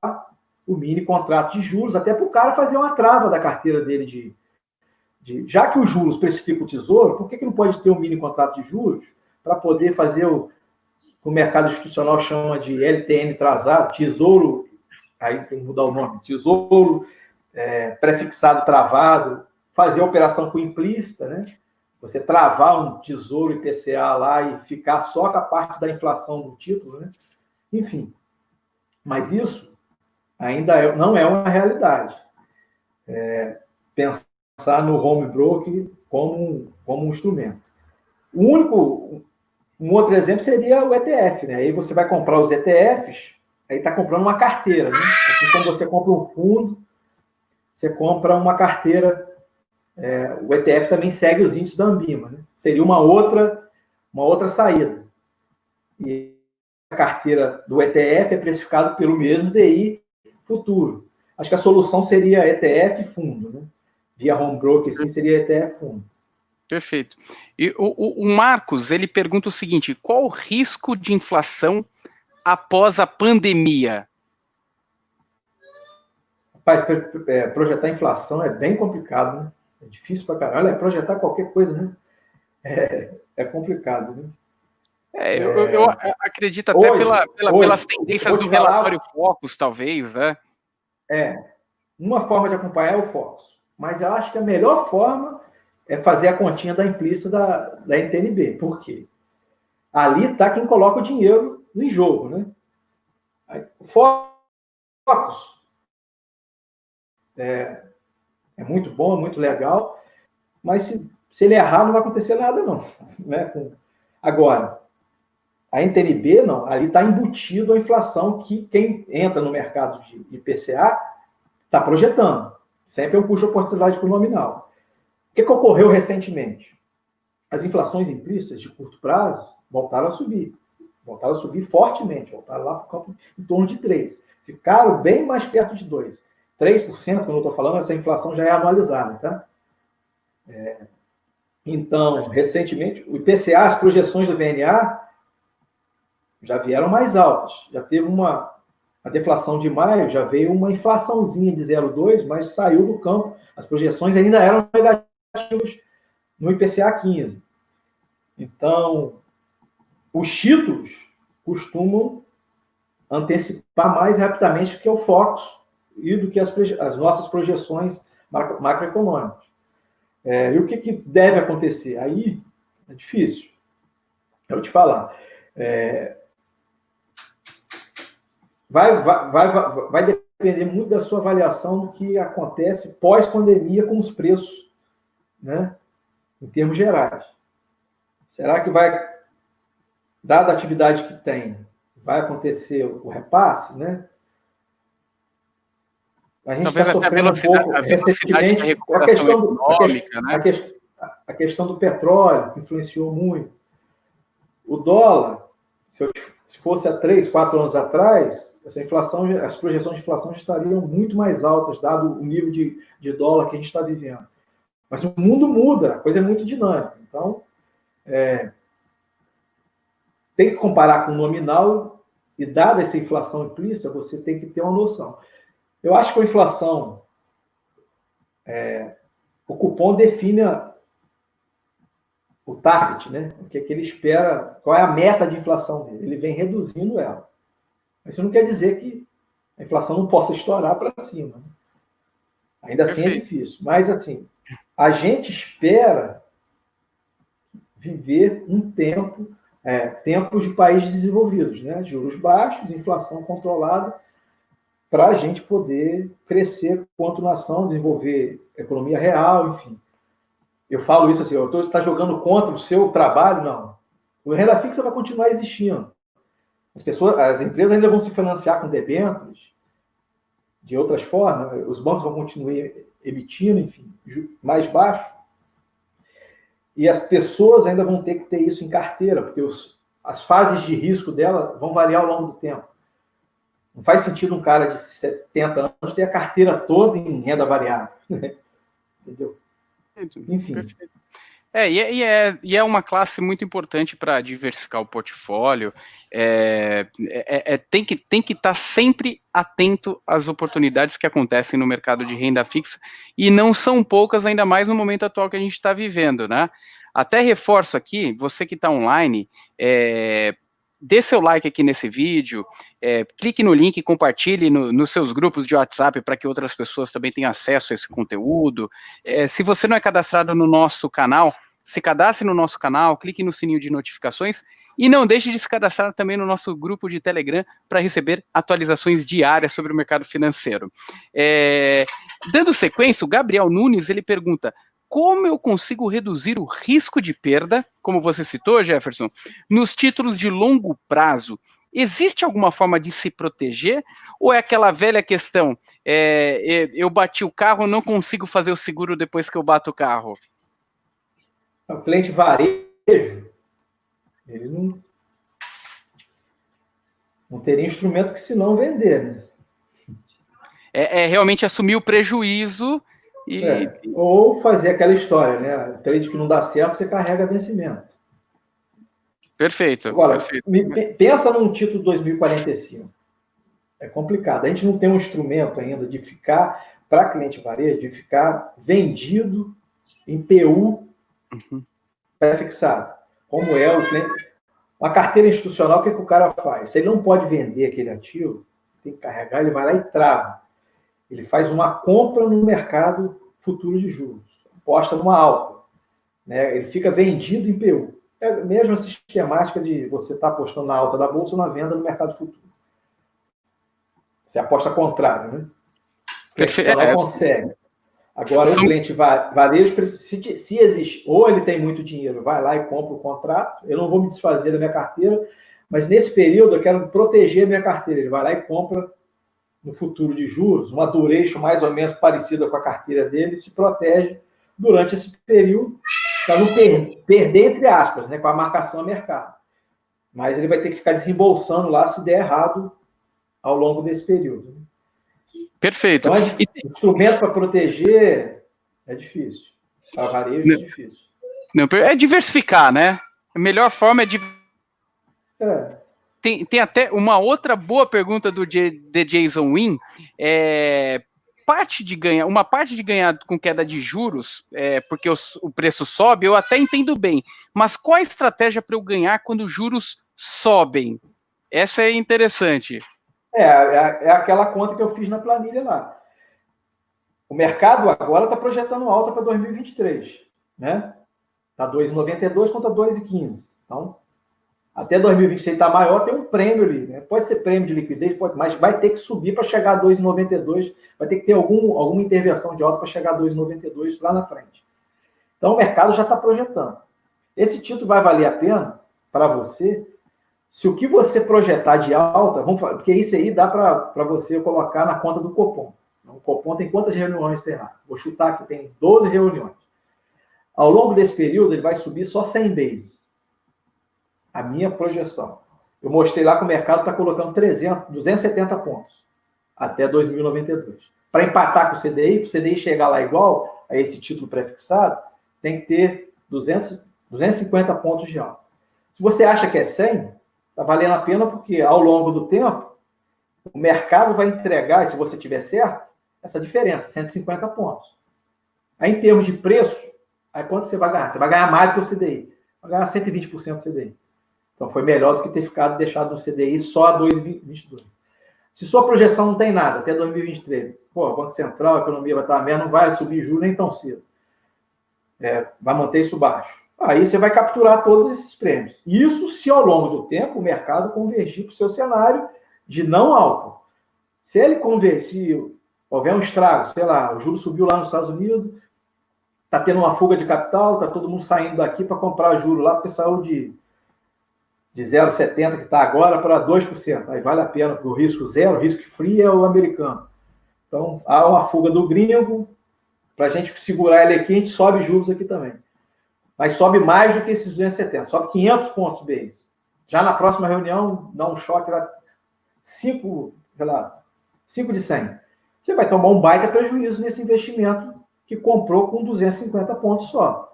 o mini contrato de juros, até para o cara fazer uma trava da carteira dele já que os juros precificam o tesouro, por que não pode ter um mini contrato de juros para poder fazer o mercado institucional chama de LTN travado, tesouro, aí tem que mudar o nome, tesouro prefixado travado, fazer a operação com implícita, né? Você travar um tesouro IPCA lá e ficar só com a parte da inflação do título, né? Enfim, mas isso ainda não é uma realidade. Pensar no home broker como um instrumento. Um outro exemplo seria o ETF, né? Aí você vai comprar os ETFs, aí está comprando uma carteira, né? Assim como você compra um fundo, você compra uma carteira. O ETF também segue os índices da Ambima, né? Seria uma outra saída. E a carteira do ETF é precificada pelo mesmo DI futuro. Acho que a solução seria ETF fundo, né? Via home broker, sim, seria ETF fundo. Perfeito. E o Marcos, ele pergunta o seguinte: qual o risco de inflação após a pandemia? Rapaz, projetar inflação é bem complicado, né? É difícil pra caralho. Projetar qualquer coisa, né? É complicado, né? Eu acredito até pelas tendências do relatório Focus, talvez, né? Uma forma de acompanhar é o Focus. Mas eu acho que a melhor forma é fazer a continha da implícita da NTNB. Por quê? Ali está quem coloca o dinheiro em jogo, né? O Focus é muito bom, é muito legal, mas se ele errar, não vai acontecer nada, não. Né? Agora, a NTNB, não, ali está embutido a inflação que quem entra no mercado de IPCA está projetando. Sempre eu puxo a oportunidade para o nominal. O que ocorreu recentemente? As inflações implícitas de curto prazo voltaram a subir fortemente, voltaram lá para o campo em torno de 3%. Ficaram bem mais perto de 2%. 3%, quando eu estou falando, essa inflação já é anualizada, tá? Então, recentemente, o IPCA, as projeções do VNA já vieram mais altas. Já teve a deflação de maio, já veio uma inflaçãozinha de 0,2%, mas saiu do campo. As projeções ainda eram negativas no IPCA 15. Então, os títulos costumam antecipar mais rapidamente do que o Focus e do que as nossas projeções macroeconômicas. E o que deve acontecer? Aí é difícil. Eu te falar. Vai depender muito da sua avaliação do que acontece pós-pandemia com os preços, né? Em termos gerais. Será que dada a atividade que tem, vai acontecer o repasse, né? A gente está sofrendo um pouco recentemente com a questão do petróleo, que influenciou muito. O dólar, se fosse há 3, 4 anos atrás, essa inflação, as projeções de inflação estariam muito mais altas, dado o nível de dólar que a gente está vivendo. Mas o mundo muda, a coisa é muito dinâmica. Então, tem que comparar com o nominal e, dada essa inflação implícita, você tem que ter uma noção. Eu acho que a inflação, o cupom define o target, né? O que é que ele espera, qual é a meta de inflação dele. Ele vem reduzindo ela. Isso não quer dizer que a inflação não possa estourar para cima. Né? Ainda assim é difícil. Mas, assim, a gente espera viver um tempo, tempos de países desenvolvidos, né? Juros baixos, inflação controlada, para a gente poder crescer quanto nação, desenvolver economia real, enfim. Eu falo isso assim, eu estou jogando contra o seu trabalho? Não. O renda fixa vai continuar existindo. As empresas ainda vão se financiar com debêntures, de outras formas, os bancos vão continuar emitindo, enfim, mais baixo. E as pessoas ainda vão ter que ter isso em carteira, porque as fases de risco dela vão variar ao longo do tempo. Não faz sentido um cara de 70 anos ter a carteira toda em renda variável. Entendeu? Enfim. Perfeito. E é uma classe muito importante para diversificar o portfólio. Tem que estar sempre atento às oportunidades que acontecem no mercado de renda fixa, e não são poucas, ainda mais no momento atual que a gente está vivendo, né? Até reforço aqui, você que está online, dê seu like aqui nesse vídeo, clique no link, compartilhe nos seus grupos de WhatsApp para que outras pessoas também tenham acesso a esse conteúdo. Se você não é cadastrado no nosso canal, se cadastre no nosso canal, clique no sininho de notificações e não deixe de se cadastrar também no nosso grupo de Telegram para receber atualizações diárias sobre o mercado financeiro. Dando sequência, o Gabriel Nunes, ele pergunta: como eu consigo reduzir o risco de perda, como você citou, Jefferson, nos títulos de longo prazo? Existe alguma forma de se proteger? Ou é aquela velha questão, eu bati o carro, não consigo fazer o seguro depois que eu bato o carro? O cliente varejo, ele não teria instrumento que se não vender, né? Realmente assumir o prejuízo ou fazer aquela história, né? Trade que não dá certo, você carrega vencimento. Perfeito. Agora, perfeito. Pensa num título 2045. É complicado. A gente não tem um instrumento ainda de ficar, para cliente varejo, de ficar vendido em PU pré-fixado. Como é o cliente. Uma carteira institucional, o que o cara faz? Se ele não pode vender aquele ativo, tem que carregar, ele vai lá e trava. Ele faz uma compra no mercado futuro de juros, aposta numa alta, né? Ele fica vendido em PU. É a mesma sistemática de você estar apostando na alta da bolsa ou na venda no mercado futuro. Você aposta contrário, né? O cliente não consegue. Agora, o cliente varejo, se existe, ou ele tem muito dinheiro, vai lá e compra o contrato, eu não vou me desfazer da minha carteira, mas nesse período eu quero proteger a minha carteira. Ele vai lá e compra no futuro de juros, uma duration mais ou menos parecida com a carteira dele, se protege durante esse período, para não perder, entre aspas, né, com a marcação a mercado. Mas ele vai ter que ficar desembolsando lá se der errado ao longo desse período. Perfeito. Então, instrumento para proteger é difícil. Para varejo é difícil. Não, é diversificar, né? A melhor forma é Tem até uma outra boa pergunta do Jason Wynn. Uma parte de ganhar com queda de juros, porque o preço sobe, eu até entendo bem. Mas qual a estratégia para eu ganhar quando os juros sobem? Essa é interessante. É aquela conta que eu fiz na planilha lá. O mercado agora está projetando alta para 2023, né? Está 2,92 contra 2,15. Então, até 2026 está maior, tem um prêmio ali, né? Pode ser prêmio de liquidez, mas vai ter que subir para chegar a 2,92, vai ter que ter alguma intervenção de alta para chegar a 2,92 lá na frente. Então, o mercado já está projetando. Esse título vai valer a pena para você se o que você projetar de alta, porque isso aí dá para você colocar na conta do Copom. O Copom tem quantas reuniões tem lá? Vou chutar que tem 12 reuniões. Ao longo desse período, ele vai subir só 100 bases. A minha projeção. Eu mostrei lá que o mercado está colocando 270 pontos até 2092. Para empatar com o CDI, para o CDI chegar lá igual a esse título pré-fixado, tem que ter 250 pontos de alta. Se você acha que é 100, está valendo a pena porque, ao longo do tempo, o mercado vai entregar, se você tiver certo, essa diferença, 150 pontos. Aí, em termos de preço, aí quanto você vai ganhar? Você vai ganhar mais do que o CDI. vai ganhar 120% do CDI. Então foi melhor do que ter ficado deixado no CDI só a 2,22. Se sua projeção não tem nada até 2023, pô, Banco Central, a economia vai estar merda, não vai subir juros nem tão cedo. Vai manter isso baixo. Aí você vai capturar todos esses prêmios. Isso se ao longo do tempo o mercado convergir para o seu cenário de não alta. Se ele convergir, houver um estrago, sei lá, o juro subiu lá nos Estados Unidos, está tendo uma fuga de capital, está todo mundo saindo daqui para comprar juro lá, porque saiu de 0,70 que está agora para 2%. Aí vale a pena, porque o risco zero, o risco free é o americano. Então, há uma fuga do gringo, para a gente segurar ele aqui, a gente sobe juros aqui também. Mas sobe mais do que esses 270, sobe 500 pontos base. Já na próxima reunião, dá um choque, 5 de 100. Você vai tomar um baita prejuízo nesse investimento que comprou com 250 pontos só.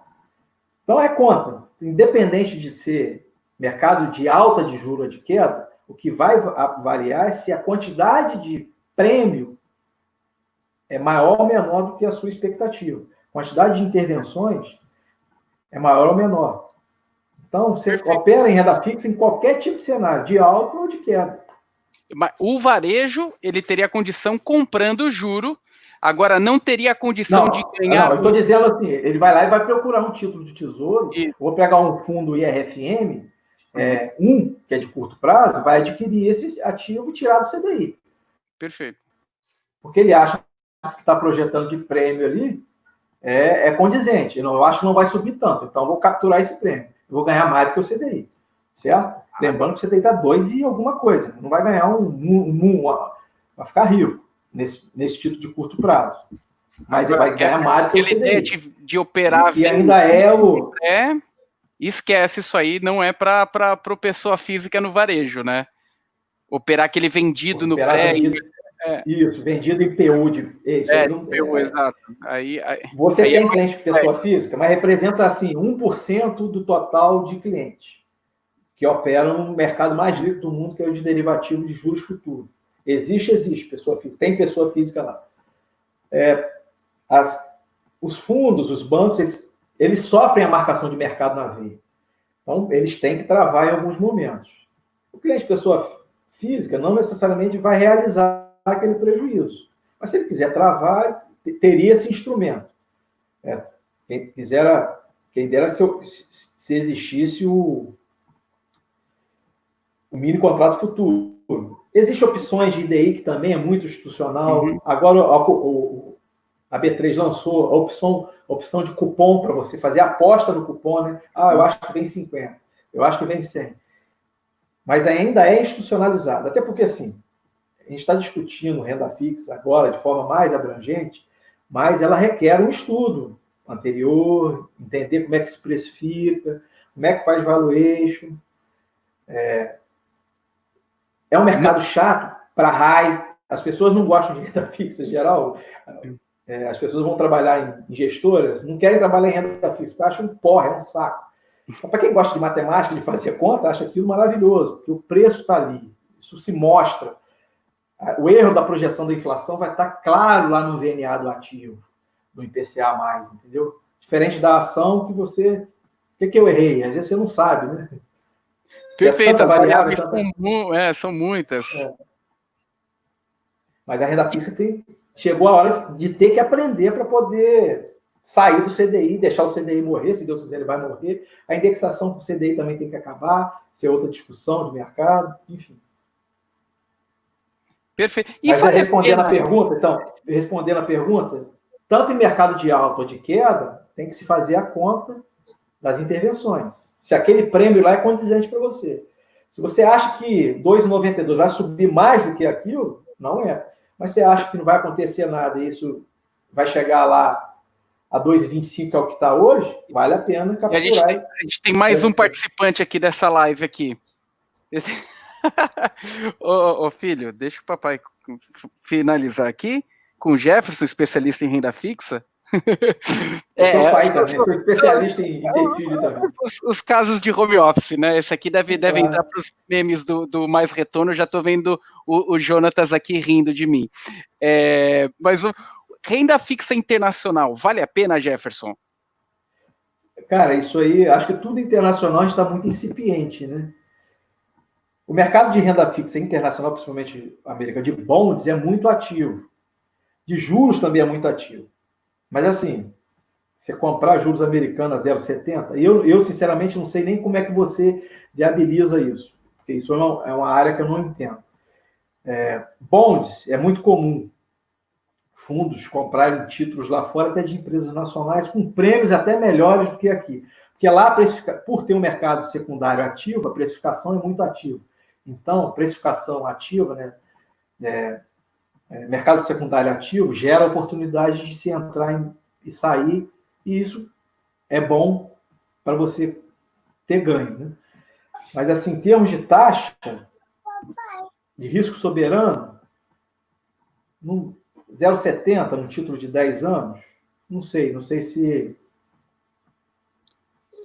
Então é conta. Independente de ser mercado de alta de juros ou de queda, o que vai variar é se a quantidade de prêmio é maior ou menor do que a sua expectativa. A quantidade de intervenções é maior ou menor. Então, você opera em renda fixa em qualquer tipo de cenário, de alta ou de queda. O varejo, ele teria a condição comprando o juro, agora não teria a condição de ganhar... Não, eu estou dizendo assim, ele vai lá e vai procurar um título de tesouro, vou pegar um fundo IRFM, que é de curto prazo, vai adquirir esse ativo e tirar do CDI. Perfeito. Porque ele acha que está projetando de prêmio ali, é condizente. Eu acho que não vai subir tanto, então eu vou capturar esse prêmio. Eu vou ganhar mais do que o CDI. Certo? Lembrando que o CDI está 2 e alguma coisa. Não vai ganhar vai ficar rico nesse tipo de curto prazo. Mas ele vai ganhar mais do que o CDI. Ideia de operar... E ainda é o... Esquece isso aí, não é para pessoa física no varejo, né? Operar aquele vendido no pré... Isso, vendido em PU. PU, exato. Você tem cliente de pessoa física, mas representa assim 1% do total de clientes que operam no mercado mais líquido do mundo, que é o de derivativo de juros futuros. Existe pessoa física, tem pessoa física lá. Os fundos, os bancos, eles sofrem a marcação de mercado na veia. Então, eles têm que travar em alguns momentos. O cliente pessoa física não necessariamente vai realizar aquele prejuízo. Mas se ele quiser travar, teria esse instrumento. Quem dera se existisse o mini contrato futuro. Existem opções de IDI que também é muito institucional. Uhum. Agora, a B3 lançou a opção de cupom para você fazer aposta no cupom, né? Eu acho que vem 50, eu acho que vem 100. Mas ainda é institucionalizado. Até porque, assim, a gente está discutindo renda fixa agora de forma mais abrangente, mas ela requer um estudo anterior, entender como é que se precifica, como é que faz valuation. É um mercado chato para high. As pessoas não gostam de renda fixa em geral. As pessoas vão trabalhar em gestoras, não querem trabalhar em renda fixa, acham um porra, é um saco. Então, para quem gosta de matemática, de fazer conta, acha aquilo maravilhoso, porque o preço está ali. Isso se mostra. O erro da projeção da inflação vai estar claro lá no VNA do ativo, no IPCA+, entendeu? Diferente da ação que você... O que eu errei? Às vezes você não sabe, né? Perfeito, as variáveis são muitas. Mas a renda fixa chegou a hora de ter que aprender para poder sair do CDI, deixar o CDI morrer, se Deus quiser ele vai morrer. A indexação com o CDI também tem que acabar, ser outra discussão de mercado, enfim. Perfeito. Mas respondendo a pergunta, tanto em mercado de alta ou de queda, tem que se fazer a conta das intervenções. Se aquele prêmio lá é condizente para você. Se você acha que 2,92 vai subir mais do que aquilo, não é. Mas você acha que não vai acontecer nada e isso vai chegar lá a 2,25, que é o que está hoje, vale a pena capturar. A gente tem mais um participante aqui dessa live aqui. Ô, filho, deixa o papai finalizar aqui com o Jefferson, especialista em renda fixa. Sou especialista em filho também. Os casos de home office, né? Esse aqui deve entrar para os memes do Mais Retorno. Eu já estou vendo o Jonatas aqui rindo de mim. Mas renda fixa internacional, vale a pena, Jefferson? Cara, isso aí, acho que tudo internacional está muito incipiente, né? O mercado de renda fixa internacional, principalmente América, de bonds, é muito ativo. De juros também é muito ativo. Mas assim, você comprar juros americanos a 0,70, eu sinceramente não sei nem como é que você viabiliza isso. Porque isso é uma área que eu não entendo. Bonds é muito comum fundos comprarem títulos lá fora, até de empresas nacionais, com prêmios até melhores do que aqui. Porque lá, por ter um mercado secundário ativo, a precificação é muito ativa. Então, precificação ativa, né, mercado secundário ativo, gera oportunidade de se entrar e sair, e isso é bom para você ter ganho. Né? Mas, assim, em termos de taxa, de risco soberano, 0,70 no título de 10 anos, não sei se...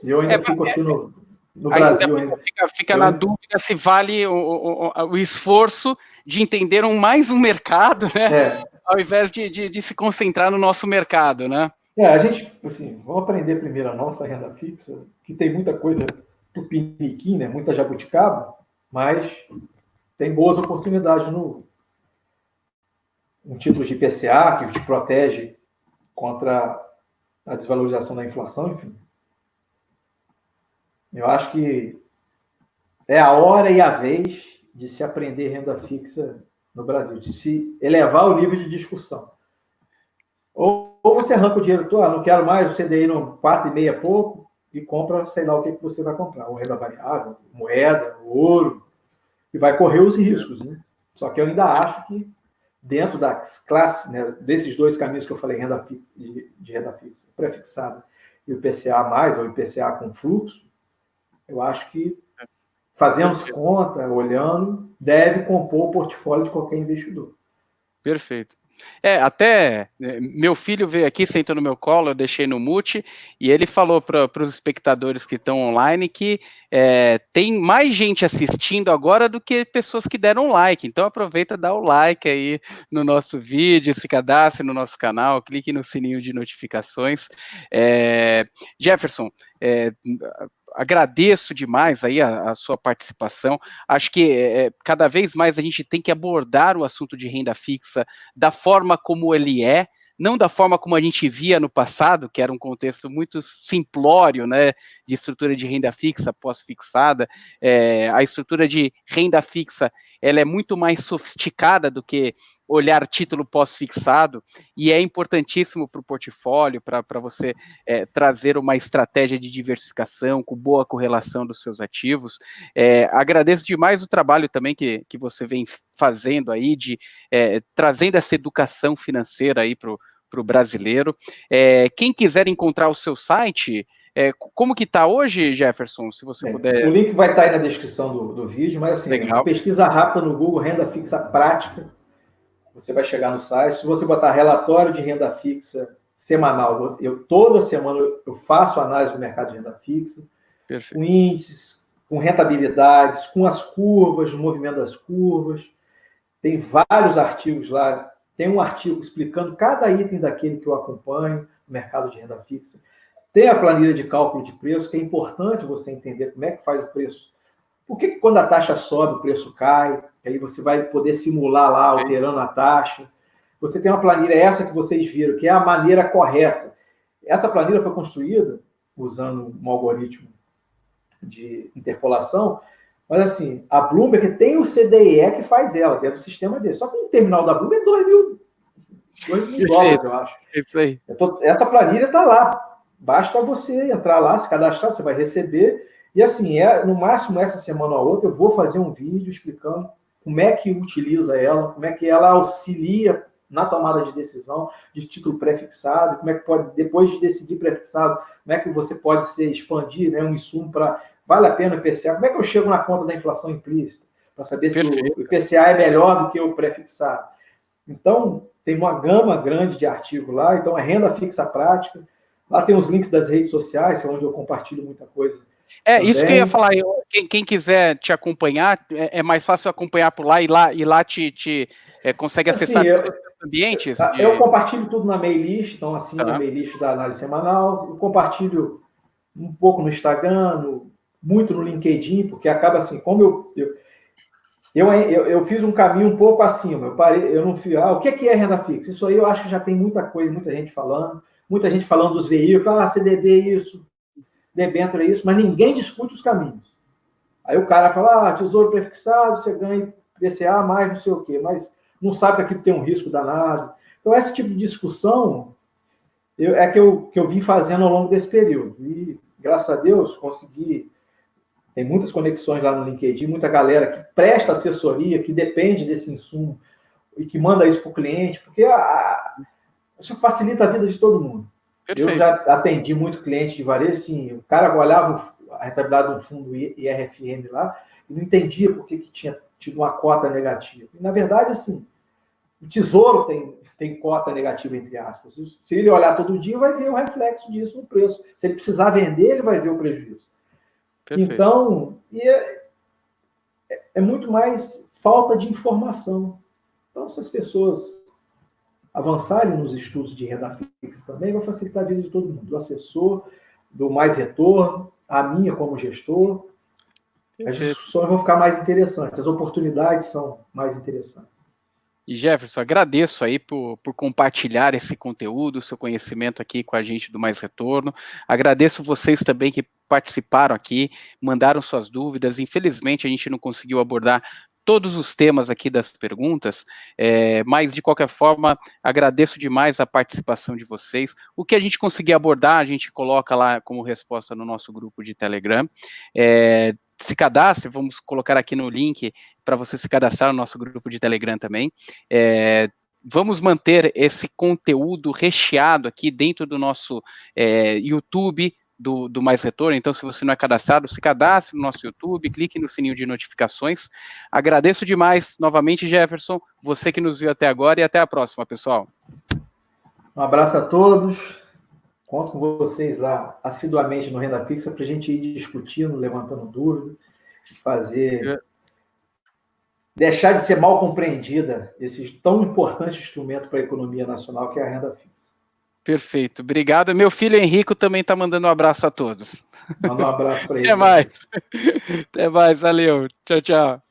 Eu ainda fico aqui no Brasil. Ainda fica na dúvida se vale o esforço de entender mais um mercado, né? Ao invés de se concentrar no nosso mercado, né? A gente, assim, vamos aprender primeiro a nossa renda fixa, que tem muita coisa tupiniquim, né? Muita jabuticaba, mas tem boas oportunidades um título de IPCA, que te protege contra a desvalorização da inflação, enfim. Eu acho que é a hora e a vez de se aprender renda fixa no Brasil, de se elevar o nível de discussão. Ou você arranca o dinheiro, não quero mais, você CDI no 4,5 é pouco, e compra, sei lá o que você vai comprar, ou renda variável, moeda, ouro, e vai correr os riscos, né? Só que eu ainda acho que dentro das classes, né, desses dois caminhos que eu falei, renda fixa, de renda fixa pré-fixada e o IPCA mais, ou IPCA com fluxo, eu acho que fazendo conta, olhando, deve compor o portfólio de qualquer investidor. Perfeito. Até meu filho veio aqui, sentou no meu colo, eu deixei no mute, e ele falou para os espectadores que estão online que tem mais gente assistindo agora do que pessoas que deram like. Então aproveita, dá o like aí no nosso vídeo, se cadastre no nosso canal, clique no sininho de notificações. Jefferson, agradeço demais aí a sua participação. Acho que cada vez mais a gente tem que abordar o assunto de renda fixa da forma como ele é, não da forma como a gente via no passado, que era um contexto muito simplório, né, de estrutura de renda fixa pós-fixada. A estrutura de renda fixa, ela é muito mais sofisticada do que olhar título pós-fixado, e é importantíssimo para o portfólio, para você trazer uma estratégia de diversificação com boa correlação dos seus ativos. Agradeço demais o trabalho também que você vem fazendo aí, trazendo essa educação financeira aí para o brasileiro. Quem quiser encontrar o seu site, como que está hoje, Jefferson, se você puder... O link vai estar aí na descrição do vídeo, mas assim, uma pesquisa rápida no Google, renda fixa prática, você vai chegar no site. Se você botar relatório de renda fixa semanal, toda semana eu faço análise do mercado de renda fixa, Perfeito. Com índices, com rentabilidades, com as curvas, o movimento das curvas. Tem vários artigos lá. Tem um artigo explicando cada item daquele que eu acompanho, no mercado de renda fixa. Tem a planilha de cálculo de preço, que é importante você entender como é que faz o preço. Por que quando a taxa sobe, o preço cai? Aí você vai poder simular lá, alterando a taxa. Você tem uma planilha, essa que vocês viram, que é a maneira correta. Essa planilha foi construída usando um algoritmo de interpolação, mas assim, a Bloomberg tem o CDE que faz ela, dentro do sistema dele. Só que o terminal da Bloomberg é 2 mil dólares, eu acho. Isso aí. Essa planilha está lá. Basta você entrar lá, se cadastrar, você vai receber. E assim, no máximo essa semana ou outra, eu vou fazer um vídeo explicando como é que utiliza ela, como é que ela auxilia na tomada de decisão de título pré-fixado, como é que pode, depois de decidir pré-fixado, como é que você pode expandir, né, um insumo para, vale a pena o IPCA, como é que eu chego na conta da inflação implícita, para saber se o IPCA é melhor do que o pré-fixado. Então, tem uma gama grande de artigos lá, então é renda fixa prática, lá tem os links das redes sociais, onde eu compartilho muita coisa. Isso que eu ia falar, quem quiser te acompanhar, é mais fácil acompanhar por lá, e lá te consegue acessar ambientes? Eu compartilho tudo na mail list, então assina a mail list da análise semanal, eu compartilho um pouco no Instagram, muito no LinkedIn, porque acaba assim, como eu fiz um caminho um pouco acima. Eu não fui, o que é renda fixa? Isso aí eu acho que já tem muita coisa, muita gente falando dos veículos, CDB é isso, debênture é isso, mas ninguém discute os caminhos. Aí o cara fala, tesouro prefixado, você ganha PCA mais não sei o quê, mas não sabe que aquilo tem um risco danado. Então, esse tipo de discussão que eu vim fazendo ao longo desse período. E, graças a Deus, consegui. Tem muitas conexões lá no LinkedIn, muita galera que presta assessoria, que depende desse insumo e que manda isso para o cliente, porque isso facilita a vida de todo mundo. Perfeito. Eu já atendi muito cliente de varejo, assim, o cara olhava a rentabilidade do fundo IRFM lá e não entendia por que tinha tido uma cota negativa. E, na verdade, assim, o Tesouro tem cota negativa, entre aspas. Se ele olhar todo dia, vai ver o reflexo disso no preço. Se ele precisar vender, ele vai ver o prejuízo. Perfeito. Então, é muito mais falta de informação. Então, se as pessoas avançarem nos estudos de renda fixa também, vai facilitar a vida de todo mundo. Do assessor, do mais retorno, a minha como gestor. As discussões vão ficar mais interessantes, as oportunidades são mais interessantes. E Jefferson, agradeço aí por compartilhar esse conteúdo, seu conhecimento aqui com a gente do Mais Retorno. Agradeço vocês também que participaram aqui, mandaram suas dúvidas. Infelizmente, a gente não conseguiu abordar todos os temas aqui das perguntas, mas, de qualquer forma, agradeço demais a participação de vocês. O que a gente conseguir abordar, a gente coloca lá como resposta no nosso grupo de Telegram. Se cadastre, vamos colocar aqui no link para você se cadastrar no nosso grupo de Telegram também. Vamos manter esse conteúdo recheado aqui dentro do nosso YouTube do Mais Retorno. Então, se você não é cadastrado, se cadastre no nosso YouTube, clique no sininho de notificações. Agradeço demais, novamente, Jefferson, você que nos viu até agora, e até a próxima, pessoal. Um abraço a todos. Conto com vocês lá assiduamente no Renda Fixa para a gente ir discutindo, levantando dúvidas, deixar de ser mal compreendida esse tão importante instrumento para a economia nacional que é a renda fixa. Perfeito, obrigado. Meu filho Henrico também está mandando um abraço a todos. Manda um abraço para ele. Até mais. Até mais, valeu. Tchau, tchau.